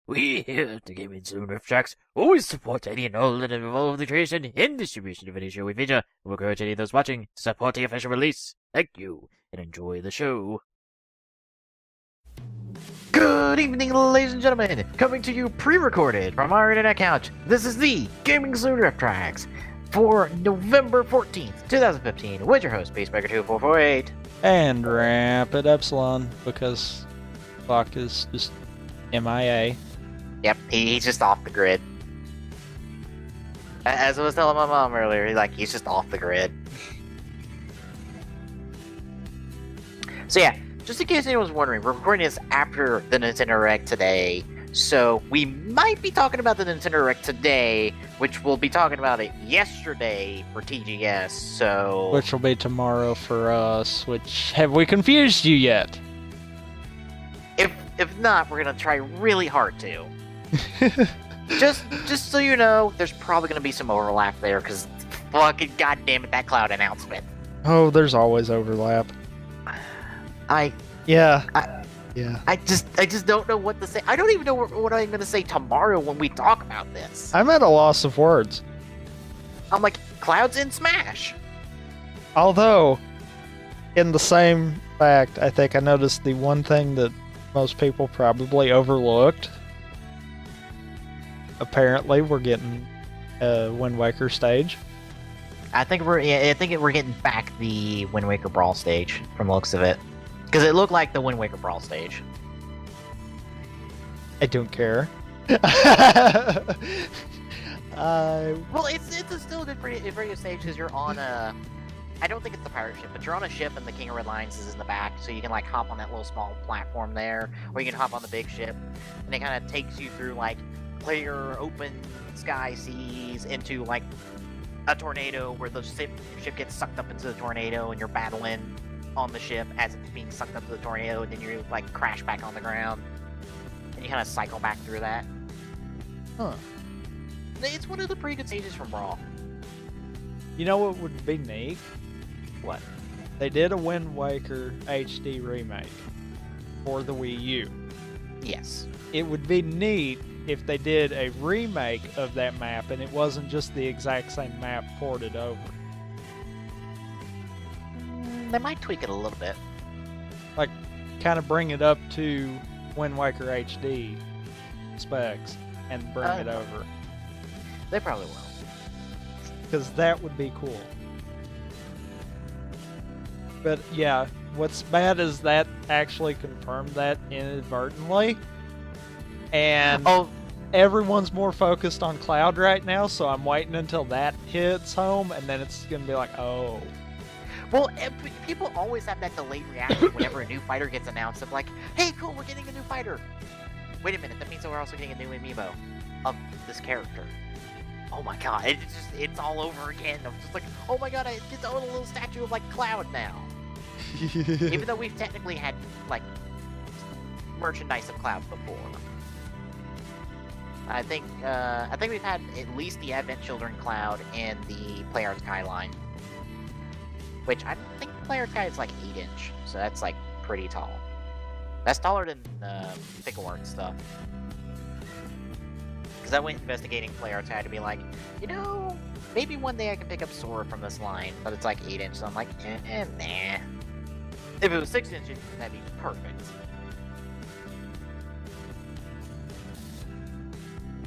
We here at the Gaming Saloon Rift Tracks always support any and all that involve the creation and distribution of any show we feature, and we'll encourage any of those watching to support the official release. Thank you, and enjoy the show. Good evening, ladies and gentlemen! Coming to you pre-recorded from our internet couch, this is the Gaming Saloon Rift Tracks for November 14th, 2015, with your host, Peacemaker2448. And Rapid Epsilon, because Clock is just MIA. Yep, he's just off the grid. As I was telling my mom earlier, he's just off the grid. So yeah, just in case anyone's wondering, we're recording this after the Nintendo Direct today, so we might be talking about the Nintendo Direct today, which we'll be talking about it yesterday for TGS, so... Which will be tomorrow for us, which... Have we confused you yet? If not, we're gonna try really hard to. just so you know, there's probably gonna be some overlap there, because fucking goddamn it, that cloud announcement. Oh, there's always overlap. I just don't know what to say. I don't even know what I'm gonna say tomorrow when we talk about this. I'm at a loss of words. I'm like, clouds in Smash. Although, in the same fact, I think I noticed the one thing that most people probably overlooked. Apparently, we're getting a Wind Waker stage. I think we're getting back the Wind Waker Brawl stage from the looks of it, because it looked like the Wind Waker Brawl stage. I don't care. Well, it's still a very good stage because you're on a. I don't think it's the pirate ship, but you're on a ship and the King of Red Lions is in the back, so you can like hop on that little small platform there, or you can hop on the big ship, and it kind of takes you through like clear, open sky seas into like a tornado where the ship gets sucked up into the tornado, and you're battling on the ship as it's being sucked up to the tornado, and then you like crash back on the ground, and you kind of cycle back through that. Huh. It's one of the pretty good stages from Brawl. You know what would be neat? What? They did a Wind Waker HD remake for the Wii U. Yes. It would be neat if they did a remake of that map and it wasn't just the exact same map ported over. They might tweak it a little bit. Like, kind of bring it up to Wind Waker HD specs and bring it over. They probably will. Because that would be cool. But yeah, what's bad is that actually confirmed that inadvertently. And everyone's more focused on Cloud right now, so I'm waiting until that hits home, and then it's going to be like, oh. Well, people always have that delayed reaction whenever a new fighter gets announced. Of like, hey, cool, we're getting a new fighter. Wait a minute, that means we're also getting a new amiibo of this character. Oh my god, it's all over again. I'm just like, oh my god, I get to own a little statue of like Cloud now. Even though we've technically had like merchandise of Cloud before. I think we've had at least the Advent Children Cloud and the Player Sky line. Which I think Player Sky is like 8-inch, so that's like pretty tall. That's taller than Pickle Art stuff. Because I went investigating Player Sky to be like, you know, maybe one day I can pick up Sora from this line, but it's like 8-inch, so I'm like, nah. If it was 6-inch, that'd be perfect.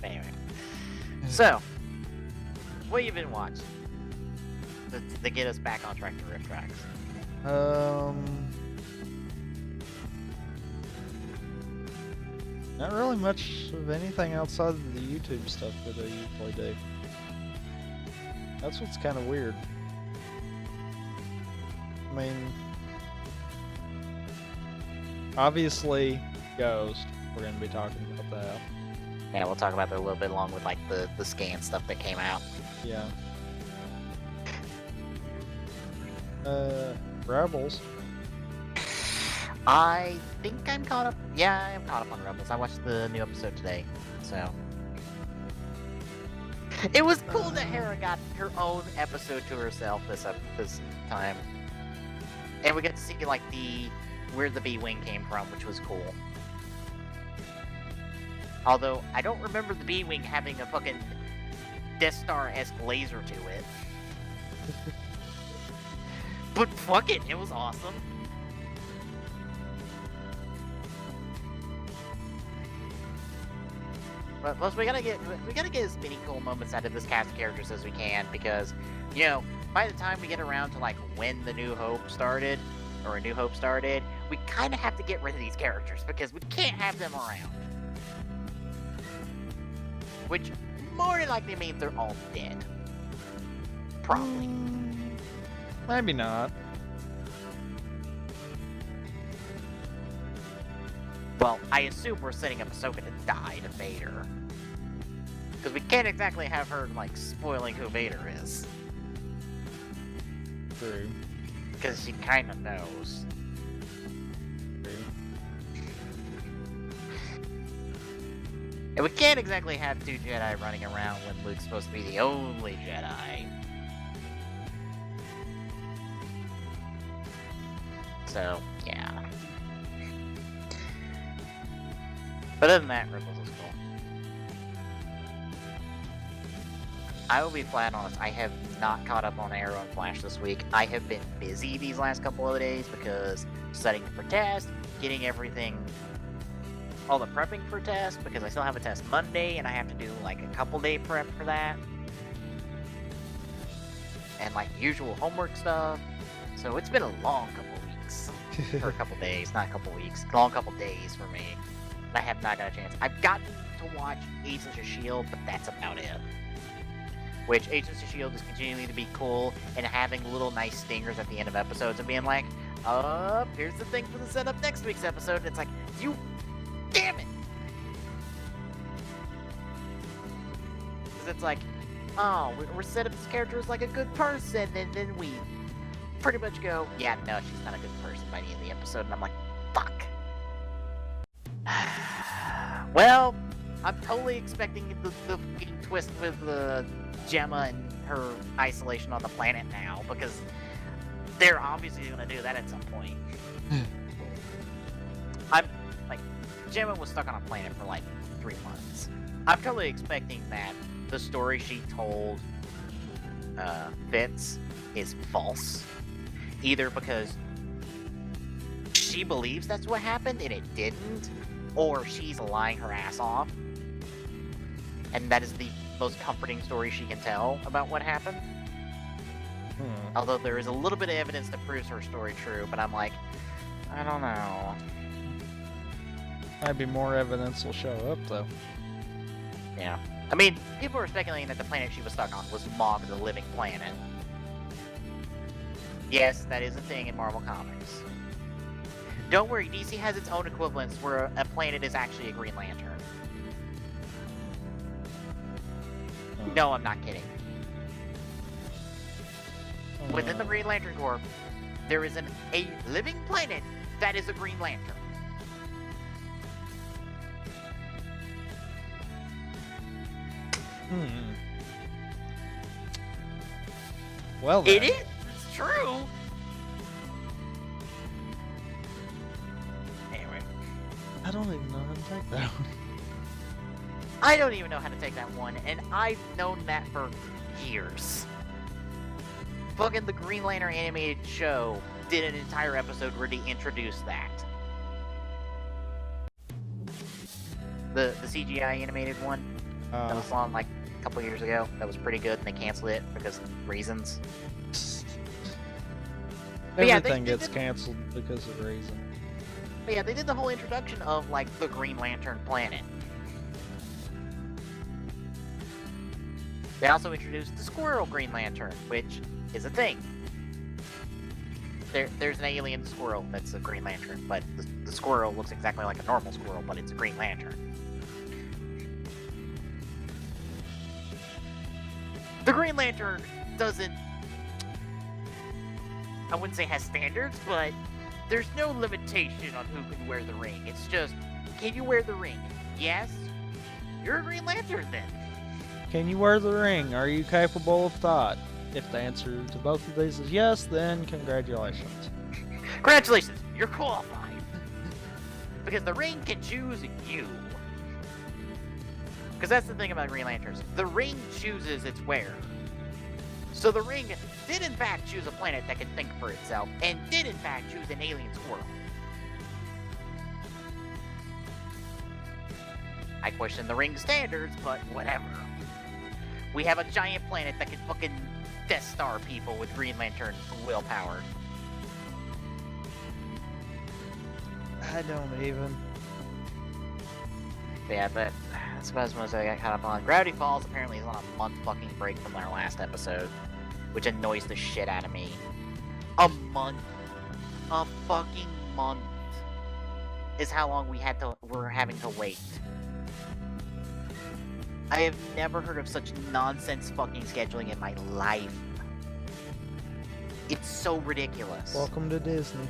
Anyway. So, what have you been watching? To get us back on track to Rift Tracks. Not really much of anything outside of the YouTube stuff that I usually do. That's what's kind of weird. I mean, obviously, Ghost. We're going to be talking about that. Yeah, we'll talk about that a little bit along with like the scan stuff that came out. Yeah. Rebels. I think I'm caught up. Yeah, I'm caught up on Rebels. I watched the new episode today, so it was cool that Hera got her own episode to herself this time, and we got to see like where the B-wing came from, which was cool. Although, I don't remember the B-Wing having a fucking Death Star-esque laser to it. But fuck it, it was awesome. But plus, we gotta get as many cool moments out of this cast of characters as we can, because, you know, by the time we get around to like when the New Hope started, or A New Hope started, we kind of have to get rid of these characters because we can't have them around. Which more than likely means they're all dead. Probably. Maybe not. Well, I assume we're setting up Ahsoka to die to Vader. Because we can't exactly have her, like, spoiling who Vader is. True. Because she kind of knows. And we can't exactly have two Jedi running around when Luke's supposed to be the only Jedi. So, yeah. But other than that, Ripples is cool. I will be flat honest, I have not caught up on Arrow and Flash this week. I have been busy these last couple of days because studying for test, getting everything, all the prepping for test, because I still have a test Monday and I have to do like a couple day prep for that. And like usual homework stuff. So it's been a long couple weeks. Or a couple days, not a couple weeks. Long couple days for me. I have not got a chance. I've gotten to watch Agents of S.H.I.E.L.D., but that's about it. Which, Agents of S.H.I.E.L.D. is continuing to be cool, and having little nice stingers at the end of episodes and being like, here's the thing for the setup next week's episode, and it's like, you damn it! Because it's like, oh, we're set up this character as like a good person, and then we pretty much go, yeah, no, she's not a good person by the end of the episode, and I'm like, fuck. Well, I'm totally expecting the twist with the Gemma and her isolation on the planet now, because they're obviously going to do that at some point. I'm, like, Gemma was stuck on a planet for like 3 months. I'm totally expecting that the story she told Fitz is false. Either because she believes that's what happened and it didn't, or she's lying her ass off. And that is the most comforting story she can tell about what happened. Although there is a little bit of evidence that proves her story true, but I'm like, I don't know. Maybe more evidence will show up, though. Yeah. I mean, people are speculating that the planet she was stuck on was Mog, the living planet. Yes, that is a thing in Marvel Comics. Don't worry, DC has its own equivalents where a planet is actually a Green Lantern. No, I'm not kidding. Within the Green Lantern Corps, there is a living planet that is a Green Lantern. Well then. It is! It's true! Anyway. I don't even know how to take that one. I don't even know how to take that one, and I've known that for years. Fucking the Green Lantern animated show did an entire episode where they introduced that. The CGI animated one that was on like a couple years ago. That was pretty good, and they canceled it because of reasons. Everything gets canceled because of reason. But yeah, they did the whole introduction of like the Green Lantern planet. They also introduced the Squirrel Green Lantern, which is a thing. There's an alien squirrel that's a Green Lantern, but the squirrel looks exactly like a normal squirrel, but it's a Green Lantern. The Green Lantern doesn't... I wouldn't say has standards, but there's no limitation on who can wear the ring. It's just, can you wear the ring? Yes? You're a Green Lantern then. Can you wear the ring? Are you capable of thought? If the answer to both of these is yes, then congratulations. Congratulations, you're qualified. Because the ring can choose you. Because that's the thing about Green Lanterns. The ring chooses its wearer. So the ring did in fact choose a planet that can think for itself, and did in fact choose an alien squirrel. I question the ring standards, but whatever. We have a giant planet that can fucking Death Star people with Green Lantern willpower. I don't even. Yeah, but I suppose most I got caught up on. Gravity Falls apparently is on a month fucking break from our last episode, which annoys the shit out of me. A month. A fucking month is how long we're having to wait. I have never heard of such nonsense fucking scheduling in my life. It's so ridiculous. Welcome to Disney.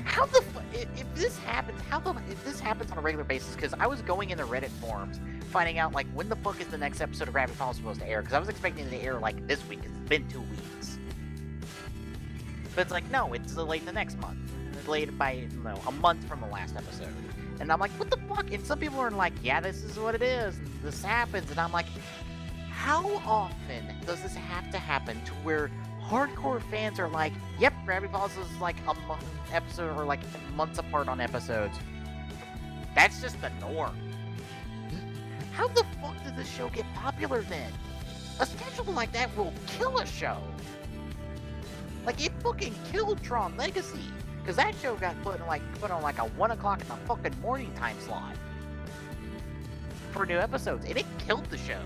How the fuck, if this happens, if this happens on a regular basis, because I was going in the Reddit forums, finding out, like, when the fuck is the next episode of Gravity Falls supposed to air, because I was expecting it to air, like, this week, because it's been 2 weeks. But it's like, no, it's delayed the next month. Delayed by, a month from the last episode. And I'm like, what the fuck? And some people are like, yeah, this is what it is, and this happens, and I'm like, how often does this have to happen to where hardcore fans are like, yep, Gravity Falls is like a month episode, or like months apart on episodes. That's just the norm. How the fuck did this show get popular then? A schedule like that will kill a show. Like, it fucking killed Tron Legacy. Because that show got put on like a 1 o'clock in the fucking morning time slot. For new episodes. And it killed the show.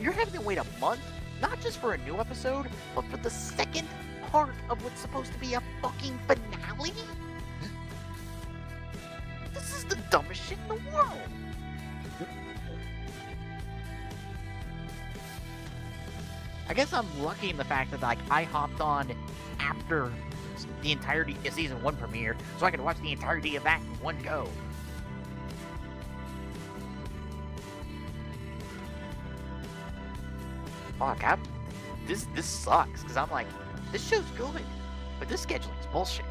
You're having to wait a month, not just for a new episode, but for the second part of what's supposed to be a fucking finale? This is the dumbest shit in the world. I guess I'm lucky in the fact that, like, I hopped on after the entirety of season 1 premiere, so I could watch the entirety of that in one go. Fuck, this sucks, because I'm like, this show's good, but this scheduling's bullshit.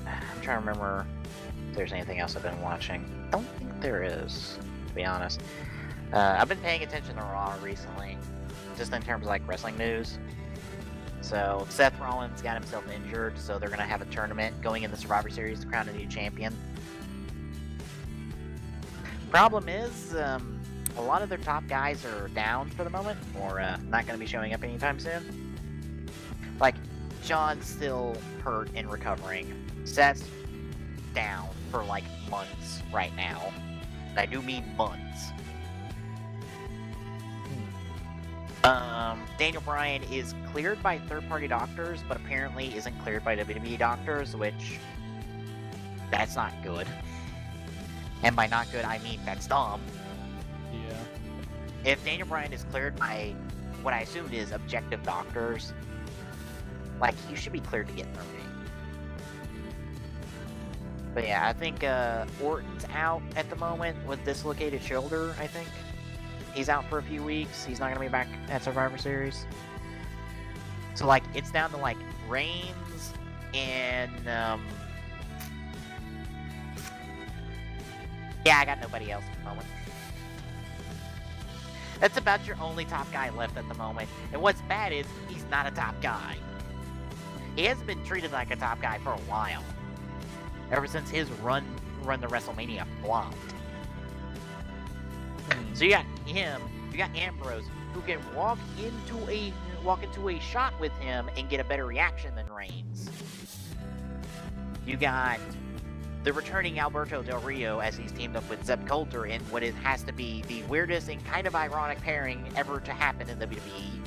I'm trying to remember if there's anything else I've been watching. I don't think there is, to be honest. I've been paying attention to Raw recently, just in terms of, like, wrestling news. So, Seth Rollins got himself injured, so they're going to have a tournament going in the Survivor Series to crown a new champion. Problem is, a lot of their top guys are down for the moment, or not going to be showing up anytime soon. Like, John's still hurt and recovering. Seth's down for, like, months right now. I do mean months. Daniel Bryan is cleared by third-party doctors, but apparently isn't cleared by WWE doctors, which, that's not good. And by not good, I mean that's dumb. Yeah. If Daniel Bryan is cleared by what I assumed is objective doctors, like, you should be cleared to get in the ring. But yeah, I think Orton's out at the moment with dislocated shoulder, I think. He's out for a few weeks. He's not going to be back at Survivor Series. So, like, it's down to, like, Reigns and, yeah, I got nobody else at the moment. That's about your only top guy left at the moment. And what's bad is, he's not a top guy. He hasn't been treated like a top guy for a while. Ever since his run to WrestleMania flopped. So you got him, you got Ambrose, who can walk into a shot with him and get a better reaction than Reigns. You got the returning Alberto Del Rio as he's teamed up with Zeb Coulter in what has to be the weirdest and kind of ironic pairing ever to happen in WWE.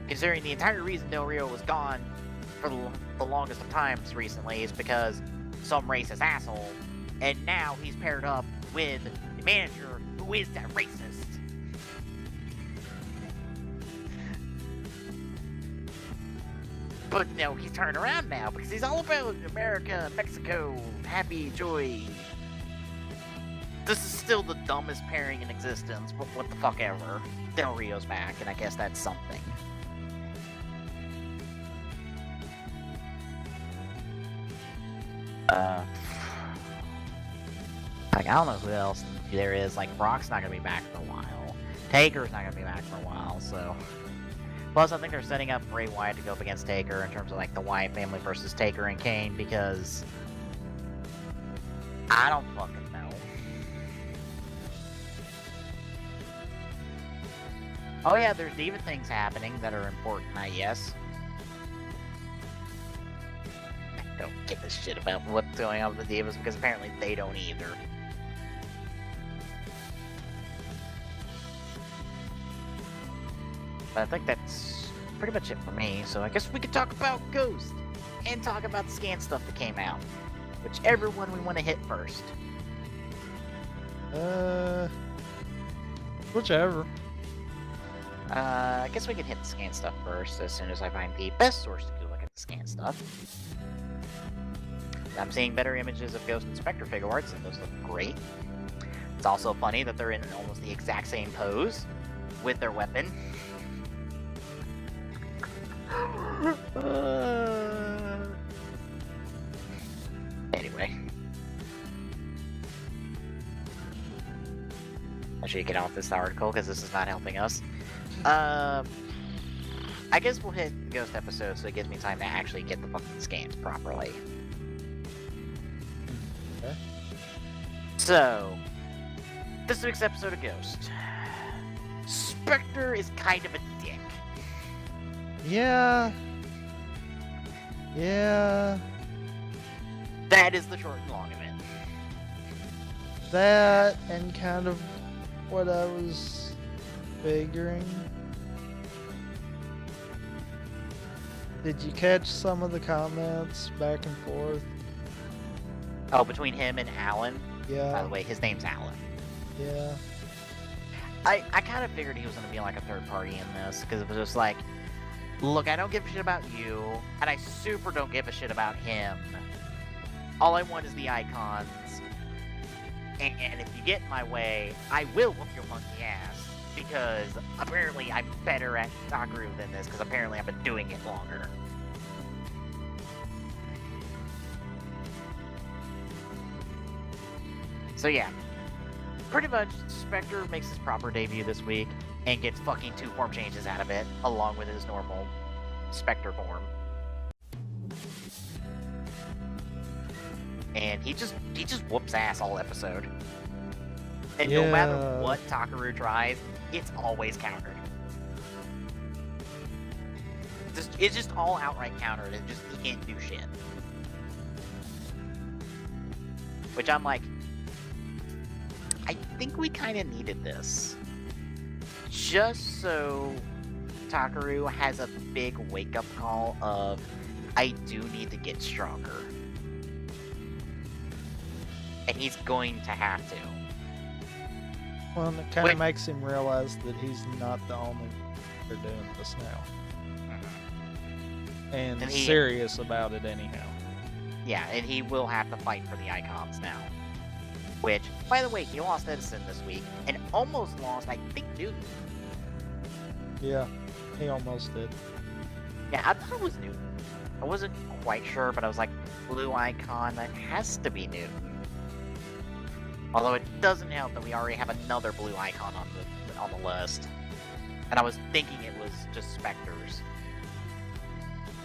Considering the entire reason Del Rio was gone for the longest of times recently is because some racist asshole, and now he's paired up with the manager who is that racist. But no, he's turned around now because he's all about America, Mexico, happy, joy. This is still the dumbest pairing in existence, but what the fuck ever. Del Rio's back, and I guess that's something. Like, I don't know who else there is. Like, Brock's not gonna be back for a while. Taker's not gonna be back for a while, so. Plus, I think they're setting up Bray Wyatt to go up against Taker in terms of, like, the Wyatt family versus Taker and Kane, because I don't fucking know. Oh yeah, there's even things happening that are important, I guess. I don't give a shit about what's going on with the Divas, because apparently they don't either. But I think that's pretty much it for me, so I guess we could talk about Ghost, and talk about the scan stuff that came out. Whichever one we want to hit first. Whichever. I guess we can hit the scan stuff first as soon as I find the best source to look at the scan stuff. I'm seeing better images of Ghost and Spectre figure arts, and those look great. It's also funny that they're in almost the exact same pose with their weapon. Anyway. I should get off this article because this is not helping us. I guess we'll hit the Ghost episode so it gives me time to actually get the fucking scans properly. Okay. So, this week's episode of Ghost. Spectre is kind of a dick. Yeah. That is the short and long of it. That and kind of what I was figuring. Did you catch some of the comments back and forth? Oh, between him and Alan? Yeah. By the way, his name's Alan. Yeah. I kind of figured he was going to be like a third party in this, because it was just like, look, I don't give a shit about you, and I super don't give a shit about him. All I want is the icons, and if you get in my way, I will whoop your monkey ass, because apparently I'm better at Takaru than this, because apparently I've been doing it longer. So yeah, pretty much Spectre makes his proper debut this week, and gets fucking 2 form changes out of it, along with his normal Spectre form. And he just whoops ass all episode. And no matter what Takaru tries, it's always countered. It's just all outright countered, and just he can't do shit. Which I'm like, I think we kind of needed this. Just so Takaru has a big wake-up call of, I do need to get stronger. And he's going to have to. Well, and it kind of makes him realize that he's not the only one they're doing this now. And serious about it anyhow. Yeah, and he will have to fight for the icons now. Which, by the way, he lost Edison this week, and almost lost, I think, Newton. Yeah, he almost did. Yeah, I thought it was Newton. I wasn't quite sure, but I was like, blue icon, that has to be Newton. Although it doesn't help that we already have another blue icon on the list. And I was thinking it was just Spectres.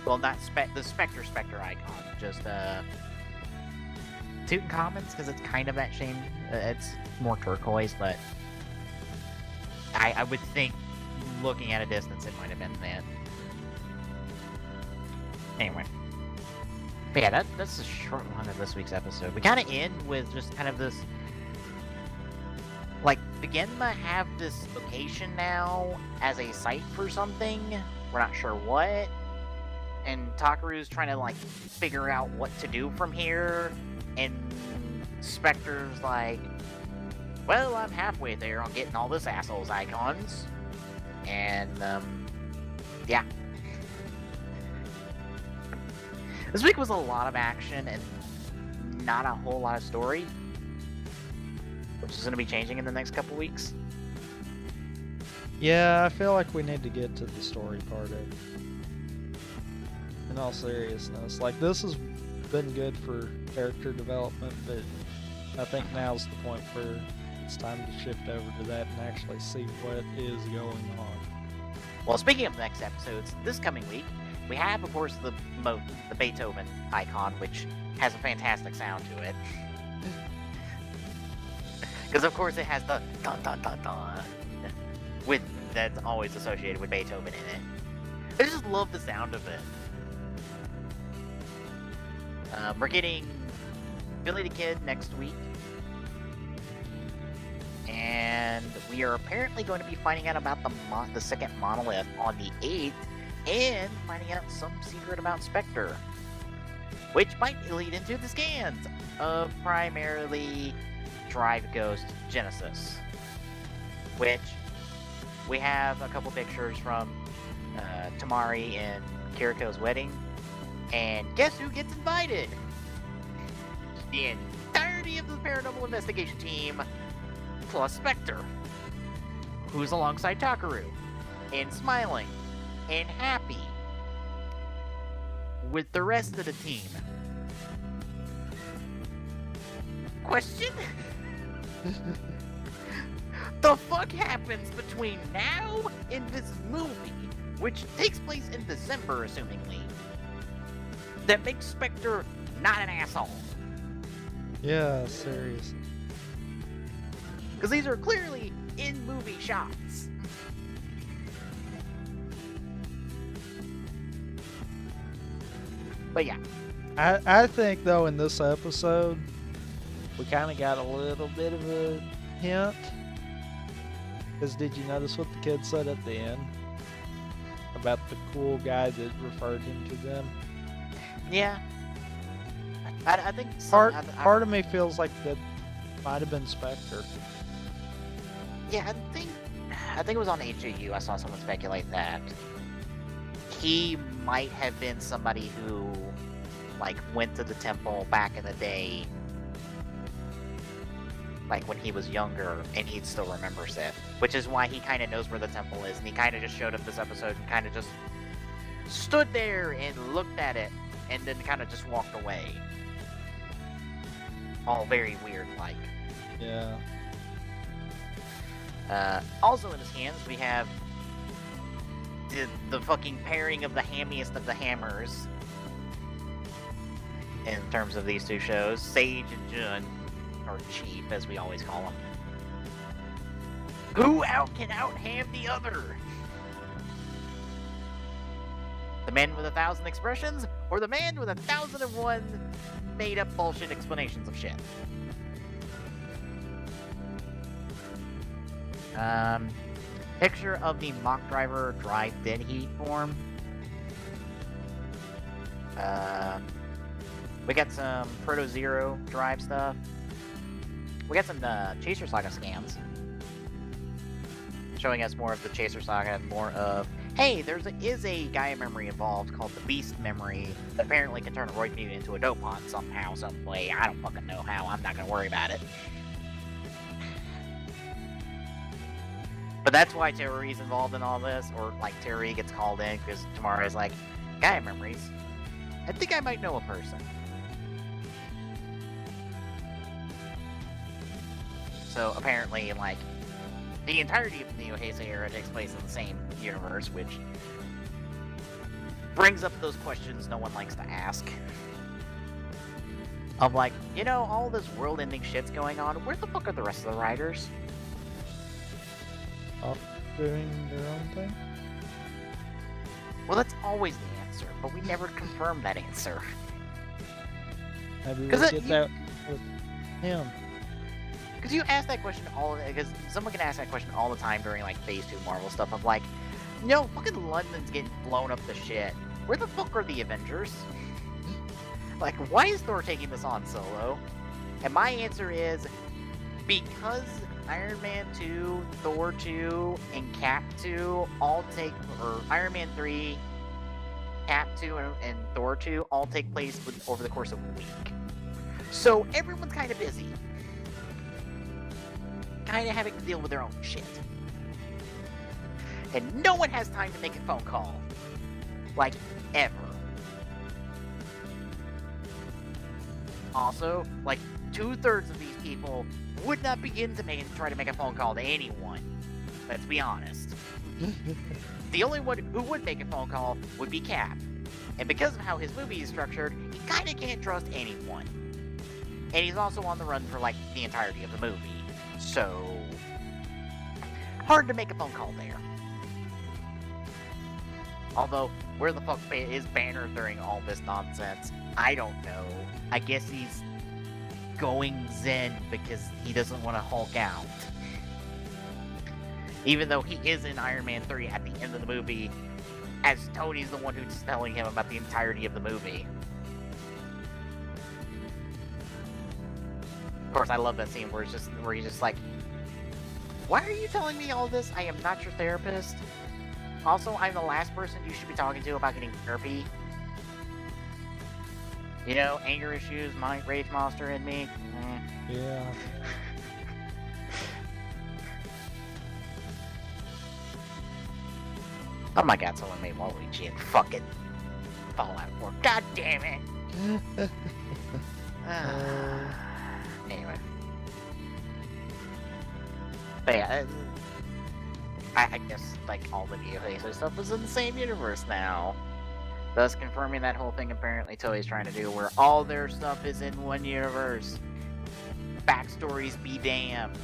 Well, not the Spectre icon, just Tutankhamun's, because it's kind of that shame. It's more turquoise, but I would think, looking at a distance, it might have been that. Anyway. But yeah, that's a short one of this week's episode. We kind of end with just kind of this, like, begin to have this location now as a site for something. We're not sure what. And Takaru's trying to, like, figure out what to do from here. And Spectre's like, well, I'm halfway there on getting all this asshole's icons. And, yeah. This week was a lot of action and not a whole lot of story. Which is going to be changing in the next couple weeks. Yeah, I feel like we need to get to the story part of it. In all seriousness, like, this is been good for character development, but I think now's the point where it's time to shift over to that and actually see what is going on. Well, speaking of next episodes, this coming week, we have, of course, the Beethoven icon, which has a fantastic sound to it. Because, of course, it has the dun dun dun dun that's always associated with Beethoven in it. I just love the sound of it. We're getting Billy the Kid next week. And we are apparently going to be finding out about the second monolith on the 8th, and finding out some secret about Spectre, which might lead into the scans of primarily Drive Ghost Genesis, which we have a couple pictures from Tamari and Kiriko's wedding, and guess who gets invited? The entirety of the Paranormal Investigation team, plus Spectre, who's alongside Takaru, and smiling, and happy, with the rest of the team. Question? The fuck happens between now and this movie, which takes place in December, assumingly, that makes Spectre not an asshole? Yeah, seriously. Because these are clearly in-movie shots. But yeah. I think, though, in this episode, we kind of got a little bit of a hint. Because did you notice what the kid said at the end? About the cool guy that referred him to them? Yeah. I think... Part of me feels like that might have been Spectre. Yeah, I think it was on HAU I saw someone speculate that he might have been somebody who, like, went to the temple back in the day, like when he was younger, and he still remembers it. Which is why he kind of knows where the temple is, and he kind of just showed up this episode and kind of just stood there and looked at it, and then kind of just walked away. All very weird-like. Yeah. Also in his hands, we have the fucking pairing of the hammiest of the hammers in terms of these two shows, Sage and Jun, or Chief as we always call them. Who can out-ham the other? The man with 1,000 expressions, or the man with 1,001 made-up bullshit explanations of shit? Picture of the mock driver drive dead heat form. We got some Proto Zero drive stuff. We got some Chaser Saga scans, showing us more of the Chaser Saga, more of, hey, there is a Gaia memory involved called the Beast memory that apparently can turn a Roid mutant into a Dopon somehow, some way. I don't fucking know how. I'm not gonna worry about it. But that's why Terry's involved in all this, or like Terry gets called in because Tamara's like, Gaia memories. I think I might know a person. So apparently, like, the entirety of the Neo Heisei era takes place in the same universe, which brings up those questions no one likes to ask. Of like, you know, all this world-ending shit's going on, where the fuck are the rest of the writers? Off doing their own thing? Well, that's always the answer, but we never confirm that answer. Maybe we'll get that with him. Because you ask that question because someone can ask that question all the time during like Phase 2 Marvel stuff of like, no, fucking London's getting blown up to shit. Where the fuck are the Avengers? Like, why is Thor taking this on solo? And my answer is, because Iron Man 2, Thor 2, and Cap 2 all or Iron Man 3, Cap 2, and Thor 2 all take place over the course of a week. So everyone's kind of busy. Kind of having to deal with their own shit. And no one has time to make a phone call. Like, ever. Also, like, 2/3 of these people would not begin to try to make a phone call to anyone. Let's be honest. The only one who would make a phone call would be Cap. And because of how his movie is structured, he kind of can't trust anyone. And he's also on the run for, like, the entirety of the movie. So, hard to make a phone call there. Although, where the fuck is Banner during all this nonsense? I don't know. I guess he's going zen because he doesn't want to Hulk out. Even though he is in Iron Man 3 at the end of the movie, as Tony's the one who's telling him about the entirety of the movie. Of course, I love that scene where he's just like, "Why are you telling me all this? I am not your therapist. Also, I'm the last person you should be talking to about getting therapy. You know, anger issues, my rage monster in me." Yeah. Oh my god, someone made Waluigi and fucking Fallout 4. God damn it! Anyway. But yeah, I guess, like, all the Neo stuff is in the same universe now. Thus confirming that whole thing apparently Toei's trying to do, where all their stuff is in one universe. Backstories be damned.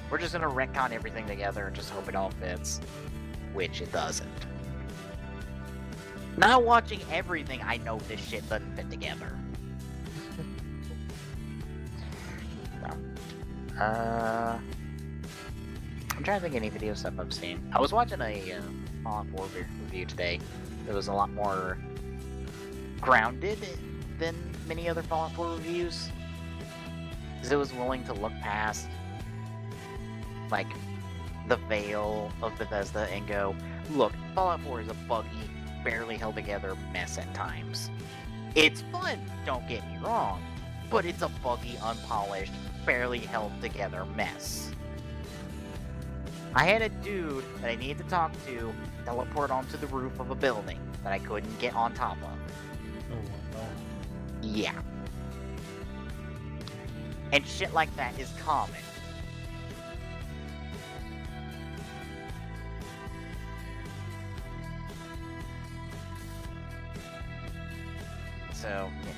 We're just gonna retcon everything together and just hope it all fits. Which it doesn't. Now watching everything, I know this shit doesn't fit together. I'm trying to think of any video stuff I've seen. I was watching a Fallout 4 review today. It was a lot more grounded than many other Fallout 4 reviews. Because it was willing to look past, like, the veil of Bethesda and go, look, Fallout 4 is a buggy, barely held together mess at times. It's fun, don't get me wrong, but it's a buggy, unpolished, barely held together mess. I had a dude that I needed to talk to teleport onto the roof of a building that I couldn't get on top of. Oh, wow. Yeah. And shit like that is common. So, yeah.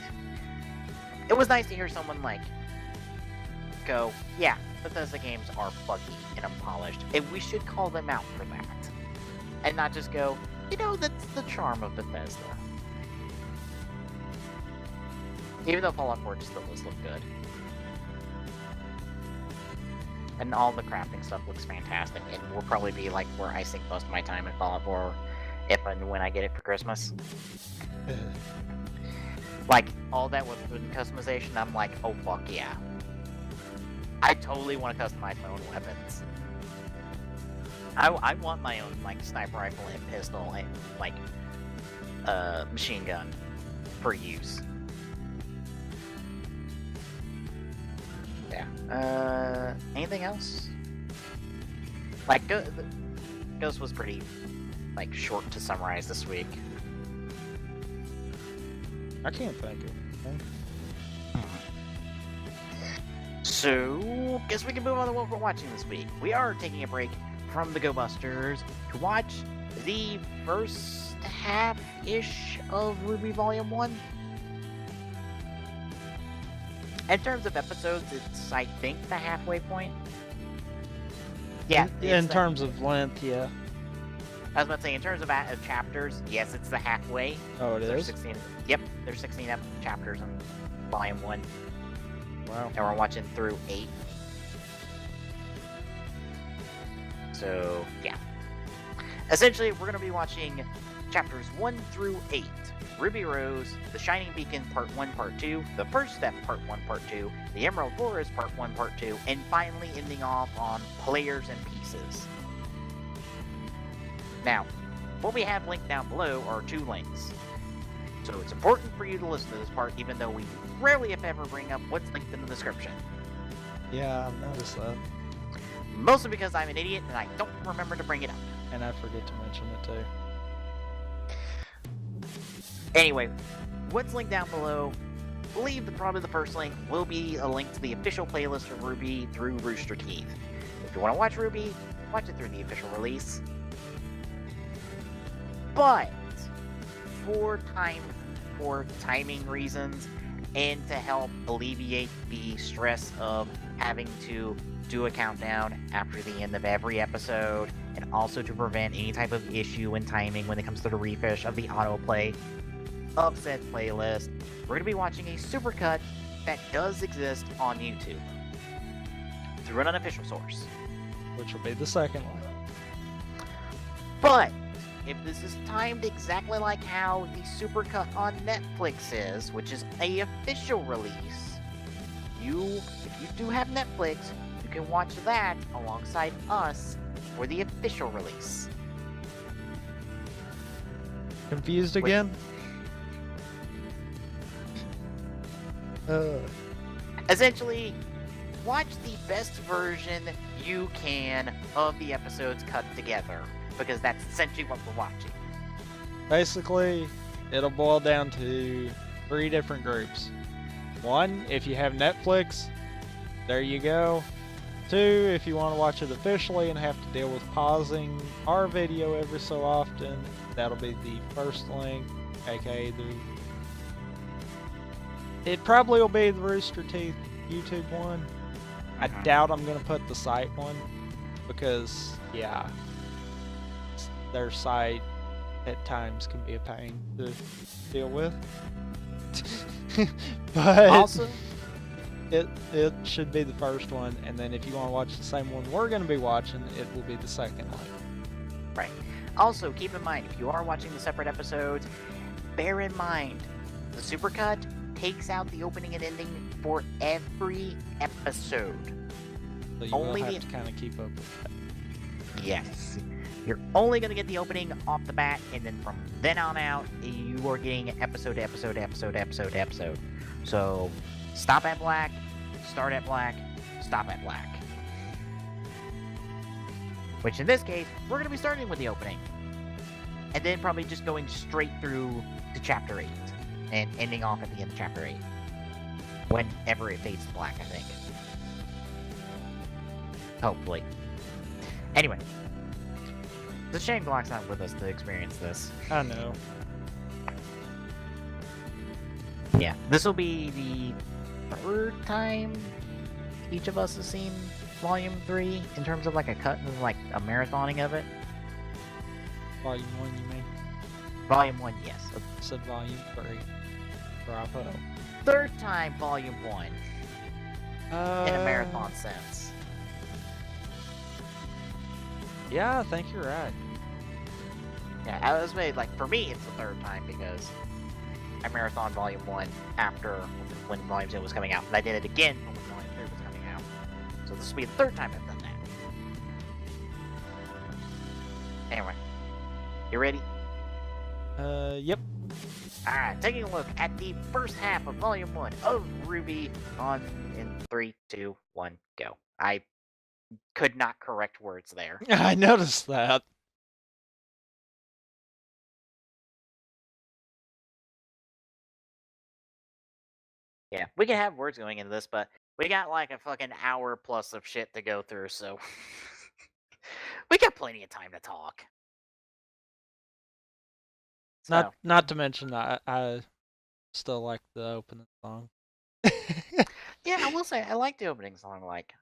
It was nice to hear someone, like, go, yeah, Bethesda games are buggy and unpolished, and we should call them out for that. And not just go, you know, that's the charm of Bethesda. Even though Fallout 4 just still does look good. And all the crafting stuff looks fantastic, and will probably be, like, where I sink most of my time in Fallout 4, if and when I get it for Christmas. Like, all that with food and customization, I'm like, oh fuck yeah. I totally want to customize my own weapons. I want my own, like, sniper rifle and pistol and, like, machine gun for use. Yeah. Anything else? Like, Ghost was pretty, like, short to summarize this week. I can't think of anything. So, guess we can move on to what we're watching this week. We are taking a break from the Go Busters to watch the first half-ish of RWBY Volume 1. In terms of episodes, it's, I think, the halfway point. Yeah. In terms of length, yeah. I was about to say, in terms of chapters, yes, it's the halfway. Oh, it is? 16, yep, there's 16 chapters in Volume 1. Wow. And we're watching through 8. So, yeah. Essentially, we're going to be watching chapters 1 through 8. Ruby Rose, The Shining Beacon Part 1, Part 2, The First Step Part 1, Part 2, The Emerald Forest Part 1, Part 2, and finally ending off on Players and Pieces. Now, what we have linked down below are 2 links. So it's important for you to listen to this part, even though we rarely, if ever, bring up what's linked in the description. Yeah, I've noticed that. Mostly because I'm an idiot and I don't remember to bring it up. And I forget to mention it too. Anyway, what's linked down below, I believe probably the first link will be a link to the official playlist of RWBY through Rooster Teeth. If you want to watch RWBY, watch it through the official release. But for timing reasons, and to help alleviate the stress of having to do a countdown after the end of every episode, and also to prevent any type of issue in timing when it comes to the refish of the autoplay of said playlist, we're going to be watching a supercut that does exist on YouTube through an unofficial source. Which will be the second one. But if this is timed exactly like how the supercut on Netflix is, which is a official release, if you do have Netflix, you can watch that alongside us for the official release. Confused again? Essentially, watch the best version you can of the episodes cut together, because that's essentially what we're watching. Basically, it'll boil down to 3 different groups. 1, if you have Netflix, there you go. 2, if you want to watch it officially and have to deal with pausing our video every so often, that'll be the first link, aka it probably will be the Rooster Teeth YouTube one. I doubt I'm going to put the site one, because, yeah, their site at times can be a pain to deal with. But also, it should be the first one, and then if you want to watch the same one we're going to be watching, it will be the second one. Right. Also, keep in mind, if you are watching the separate episodes, bear in mind, the supercut takes out the opening and ending for every episode. So you only will have to kind of keep up with that. Yes. You're only going to get the opening off the bat, and then from then on out, you are getting episode to episode to episode to episode to episode. So, stop at black, start at black, stop at black. Which in this case, we're going to be starting with the opening. And then probably just going straight through to Chapter 8. And ending off at the end of Chapter 8. Whenever it fades to black, I think. Hopefully. Anyway. It's a shame Glock's not with us to experience this. I know. Yeah, this will be the 3rd time each of us has seen Volume 3 in terms of like a cut and like a marathoning of it. Volume 1, you mean? Volume 1, yes. I said Volume 3. Bravo. 3rd time Volume 1 in a marathon sense. Yeah, I think you're right. Yeah, I was made like for me it's the 3rd time because I marathon Volume 1 after when Volume 2 was coming out, and I did it again when Volume 3 was coming out. So this will be the 3rd time I've done that. Anyway, you ready? Yep. Alright, taking a look at the first half of Volume 1 of RWBY on in 3, 2, 1, go. I could not correct words there. I noticed that. Yeah, we can have words going into this, but we got like a fucking hour plus of shit to go through, so we got plenty of time to talk. So. Not to mention I still like the opening song. Yeah, I will say I like the opening song. Like,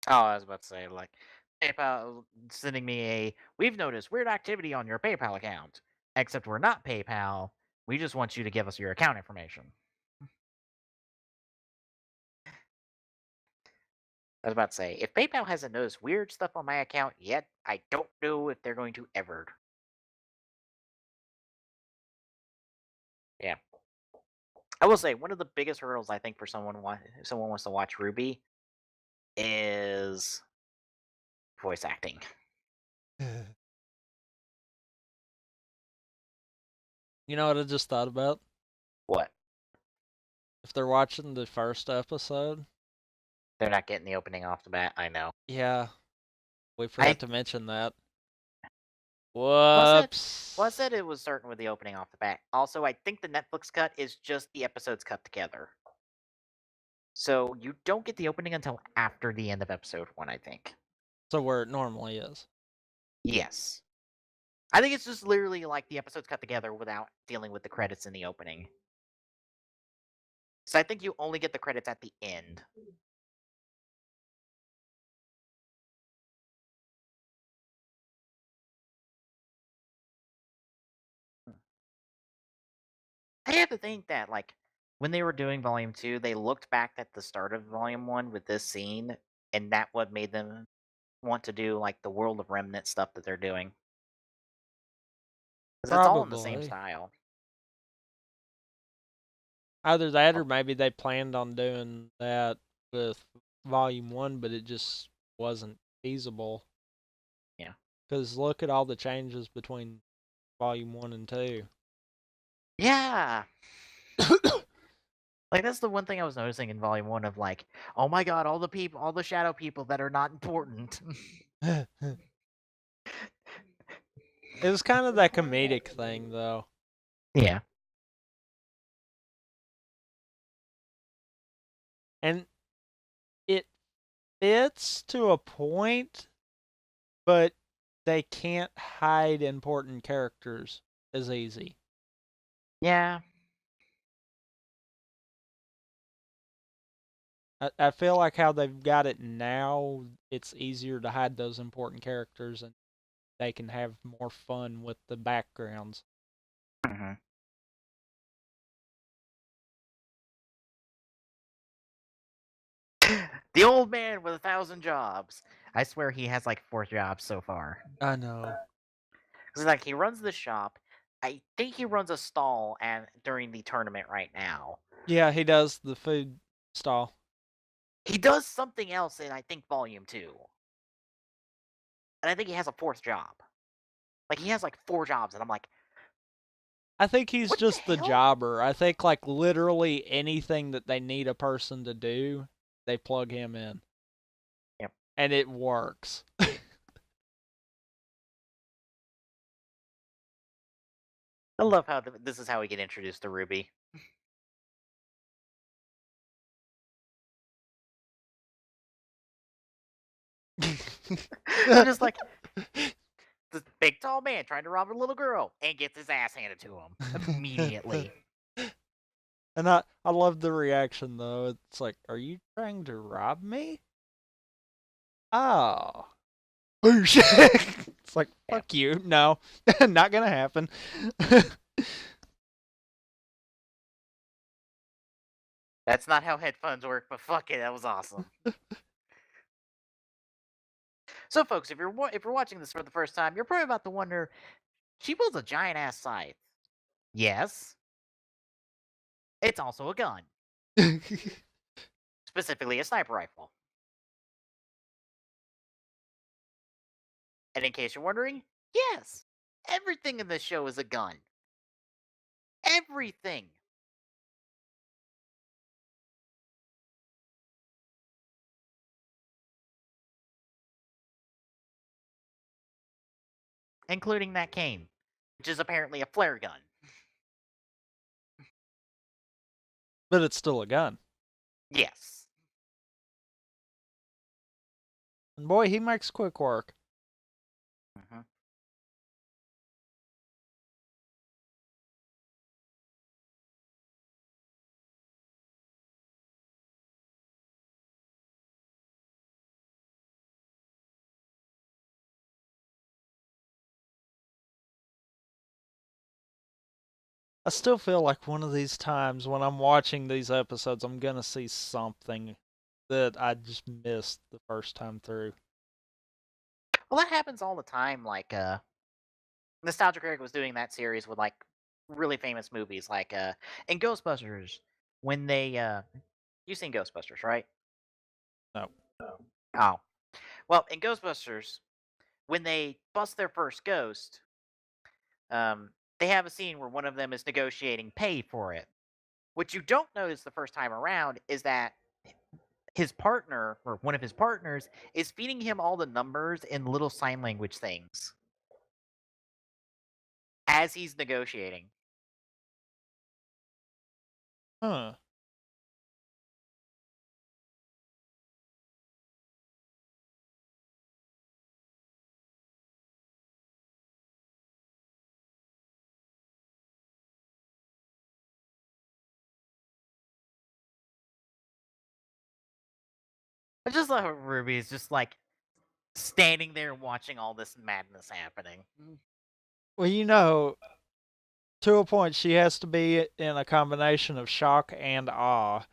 oh, I was about to say like PayPal sending me a. We've noticed weird activity on your PayPal account. Except we're not PayPal. We just want you to give us your account information. I was about to say, if PayPal hasn't noticed weird stuff on my account yet, I don't know if they're going to ever. Yeah. I will say, one of the biggest hurdles I think for someone wants to watch RWBY is voice acting. You know what I just thought about? What? If they're watching the first episode, They're not getting the opening off the bat. I know. Yeah, we I forgot to mention that. well, Whoops. I said it was certain with the opening off the bat. Also, I think the Netflix cut is just the episodes cut together. So you don't get the opening until after the end of episode 1, I think. So where it normally is. Yes. I think it's just literally like the episodes cut together without dealing with the credits in the opening. So I think you only get the credits at the end. I have to think that, like, when they were doing Volume 2, they looked back at the start of Volume 1 with this scene, and that what made them want to do, like, the World of Remnant stuff that they're doing. Because it's all in the same Probably. style. Either that or maybe they planned on doing that with Volume 1, but it just wasn't feasible. Yeah. Because look at all the changes between Volume 1 and 2. Yeah! Like, that's the one thing I was noticing in Volume 1 of, like, oh my god, all the shadow people that are not important. It was kind of that comedic thing, though. Yeah. And it fits to a point, but they can't hide important characters as easy. Yeah. I feel like how they've got it now, it's easier to hide those important characters and they can have more fun with the backgrounds. Mm-hmm. The old man with 1,000 jobs. I swear he has like 4 jobs so far. I know. Because like he runs the shop. I think he runs a stall and during the tournament right now. Yeah, he does the food stall. He does something else in I think Volume 2. And I think he has a 4th job. Like he has like 4 jobs, and I'm like, I think he's what just the hell? jobber. I think like literally anything that they need a person to do, they plug him in. Yep. And it works. I love how this is how we get introduced to RWBY. I'm just like, this big tall man trying to rob a little girl and gets his ass handed to him immediately. And I love the reaction though. It's like, are you trying to rob me? Oh. It's like, fuck you. No, not gonna happen. That's not how headphones work, but fuck it, that was awesome. So, folks, if you're watching this for the first time, you're probably about to wonder, she builds a giant ass scythe. Yes, it's also a gun, specifically a sniper rifle. And in case you're wondering, yes, everything in this show is a gun. Everything. Including that cane, which is apparently a flare gun. But it's still a gun. Yes. And boy, he makes quick work. Mm-hmm. I still feel like one of these times when I'm watching these episodes, I'm gonna see something that I just missed the first time through. Well, that happens all the time. Like, Nostalgia Critic was doing that series with like really famous movies, like in Ghostbusters when they you've seen Ghostbusters, right? No. Oh, well, in Ghostbusters when they bust their first ghost, they have a scene where one of them is negotiating pay for it. What you don't notice the first time around is that his partner, or one of his partners, is feeding him all the numbers in little sign language things as he's negotiating. Huh. I just love how Ruby is just like standing there watching all this madness happening. Well, you know, to a point, she has to be in a combination of shock and awe.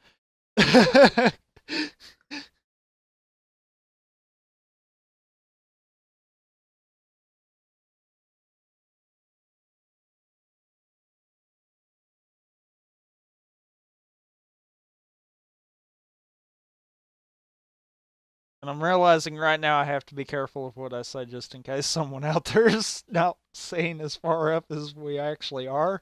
And I'm realizing right now I have to be careful of what I say just in case someone out there is not seeing as far up as we actually are.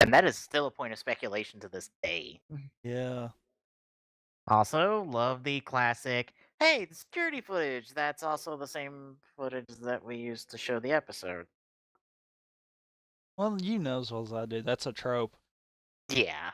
And that is still a point of speculation to this day. Yeah. Also, love the classic, hey, the security footage. That's also the same footage that we used to show the episode. Well, you know as well as I do. That's a trope. Yeah.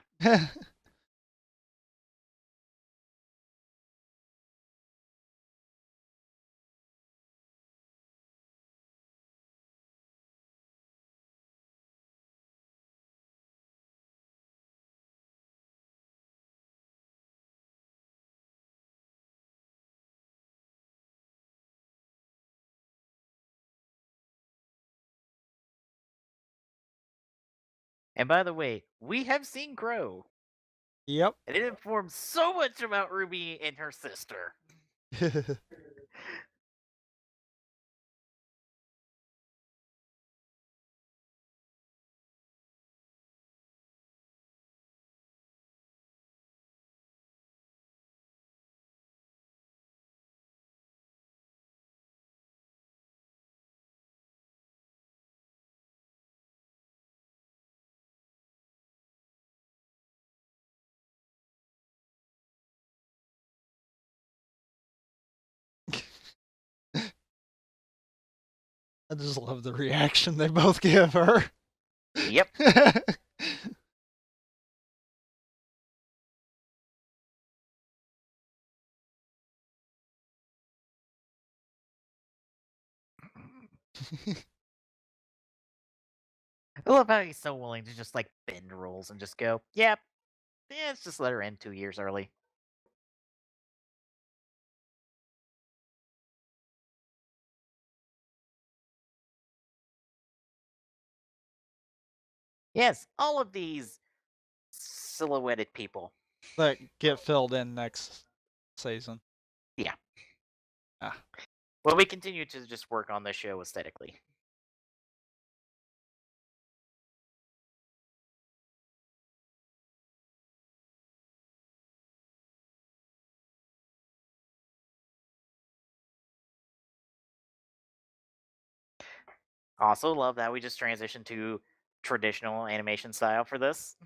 And by the way, we have seen Crow. Yep. And it informs so much about Ruby and her sister. I just love the reaction they both give her. Yep. I love how he's so willing to just like bend rules and just go, yep, yeah, let's just let her end 2 years early. Yes, all of these silhouetted people. That get filled in next season. Yeah. Ah. Well, we continue to just work on this show aesthetically. Also, love that we just transitioned to traditional animation style for this.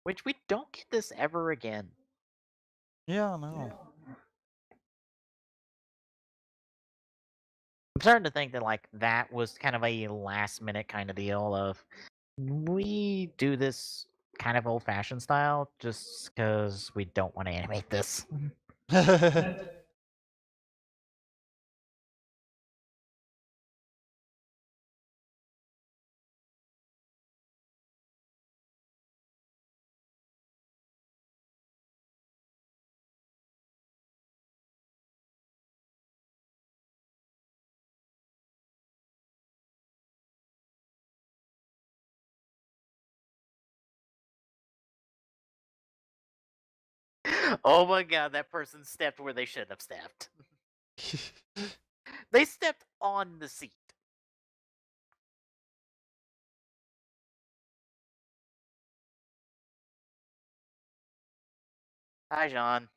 Which we don't get this ever again. Yeah, no. I'm starting to think that like that was kind of a last minute kind of deal of we do this kind of old fashioned style just because we don't want to animate this. Oh my god, that person stepped where they shouldn't have stepped. They stepped on the seat. Hi, John.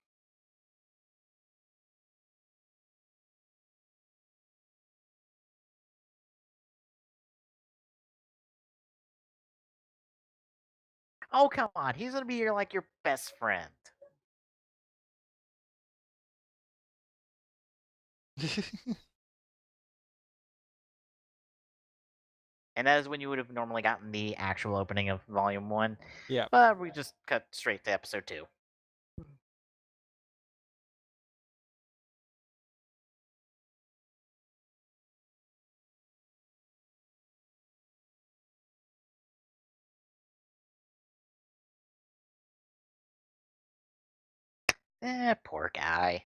Oh, come on. He's gonna be your best friend. And that is when you would have normally gotten the actual opening of Volume 1. Yeah. But we just cut straight to Episode 2. Poor guy.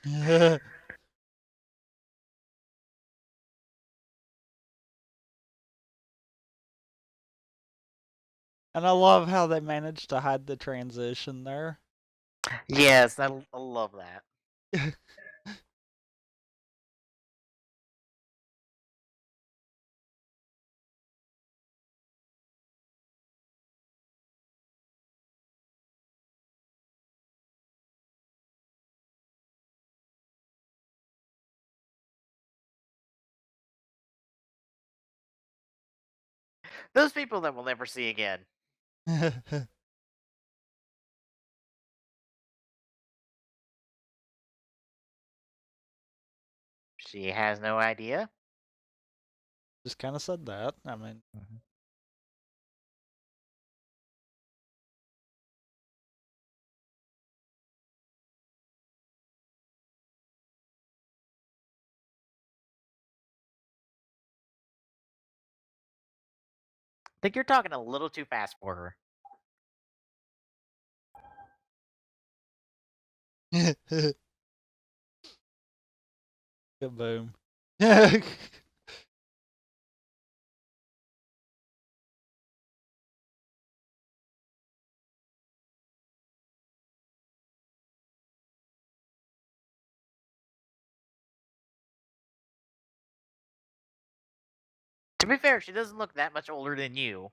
And I love how they managed to hide the transition there. Yes, I love that. Those people that we'll never see again. She has no idea. Just kind of said that. I mean, I think you're talking a little too fast for her. kaboom. To be fair, she doesn't look that much older than you.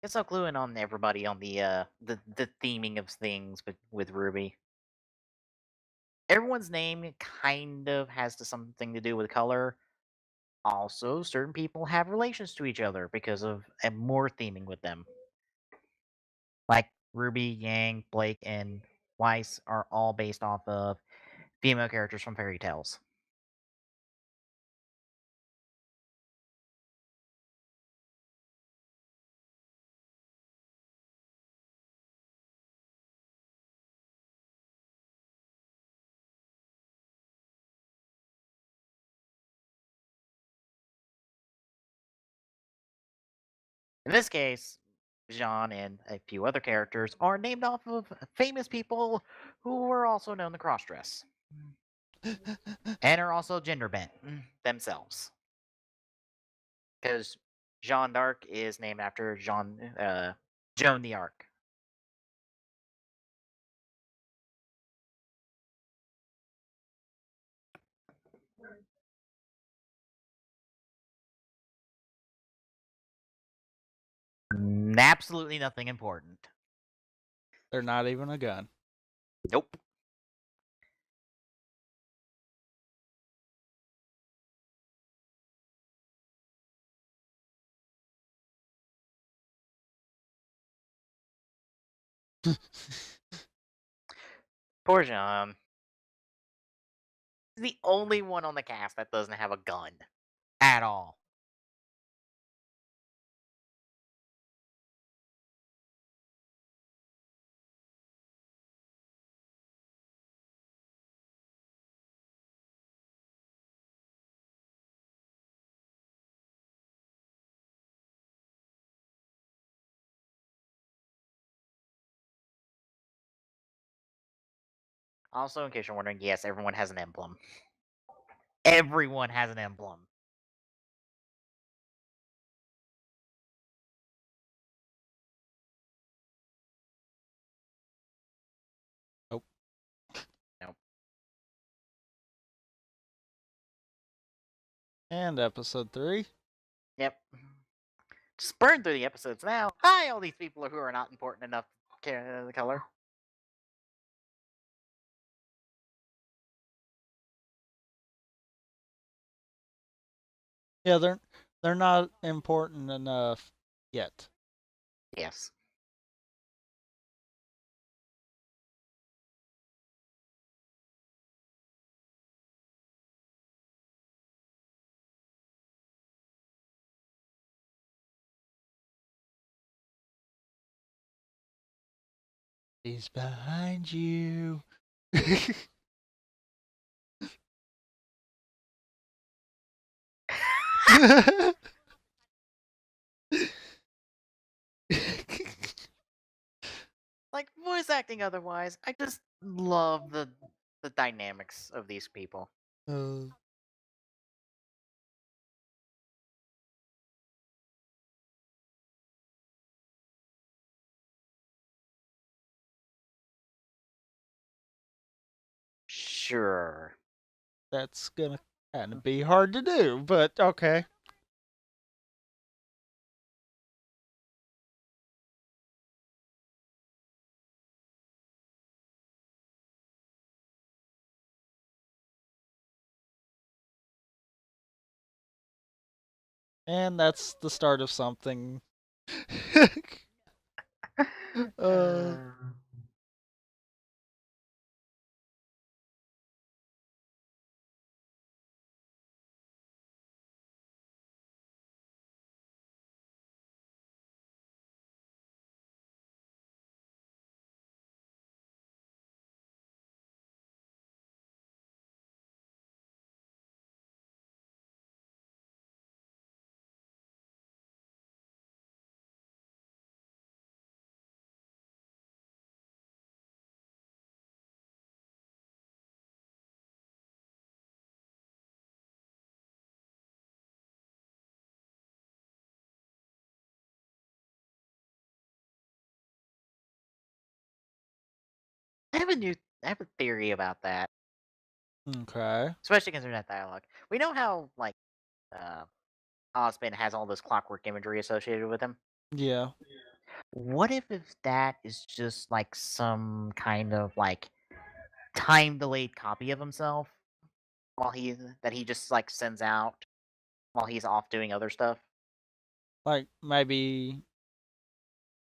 Guess I'll clue in on everybody on the theming of things with RWBY. Everyone's name kind of has something to do with color. Also, certain people have relations to each other because of more theming with them. Like Ruby, Yang, Blake, and Weiss are all based off of female characters from fairy tales. In this case, Jean and a few other characters are named off of famous people who were also known to crossdress and are also gender bent themselves. Because Jeanne d'Arc is named after Joan d'Arc. Absolutely nothing important. They're not even a gun. Nope. Poor John. He's the only one on the cast that doesn't have a gun at all. Also, in case you're wondering, yes, everyone has an emblem. Everyone has an emblem. Nope. Nope. And episode 3. Yep. Just burn through the episodes now. Hi, all these people who are not important enough to care the color. Yeah, they're not important enough yet. Yes. He's behind you. Like voice acting otherwise, I just love the dynamics of these people. Sure. That's gonna kind of be hard to do, but okay. And that's the start of something. uh, I have a theory about that, okay. especially considering that dialogue. We know how like uh, Ozpin has all this clockwork imagery associated with him. Yeah. What if that is just like some kind of like time delayed copy of himself while he just like sends out while he's off doing other stuff? Like maybe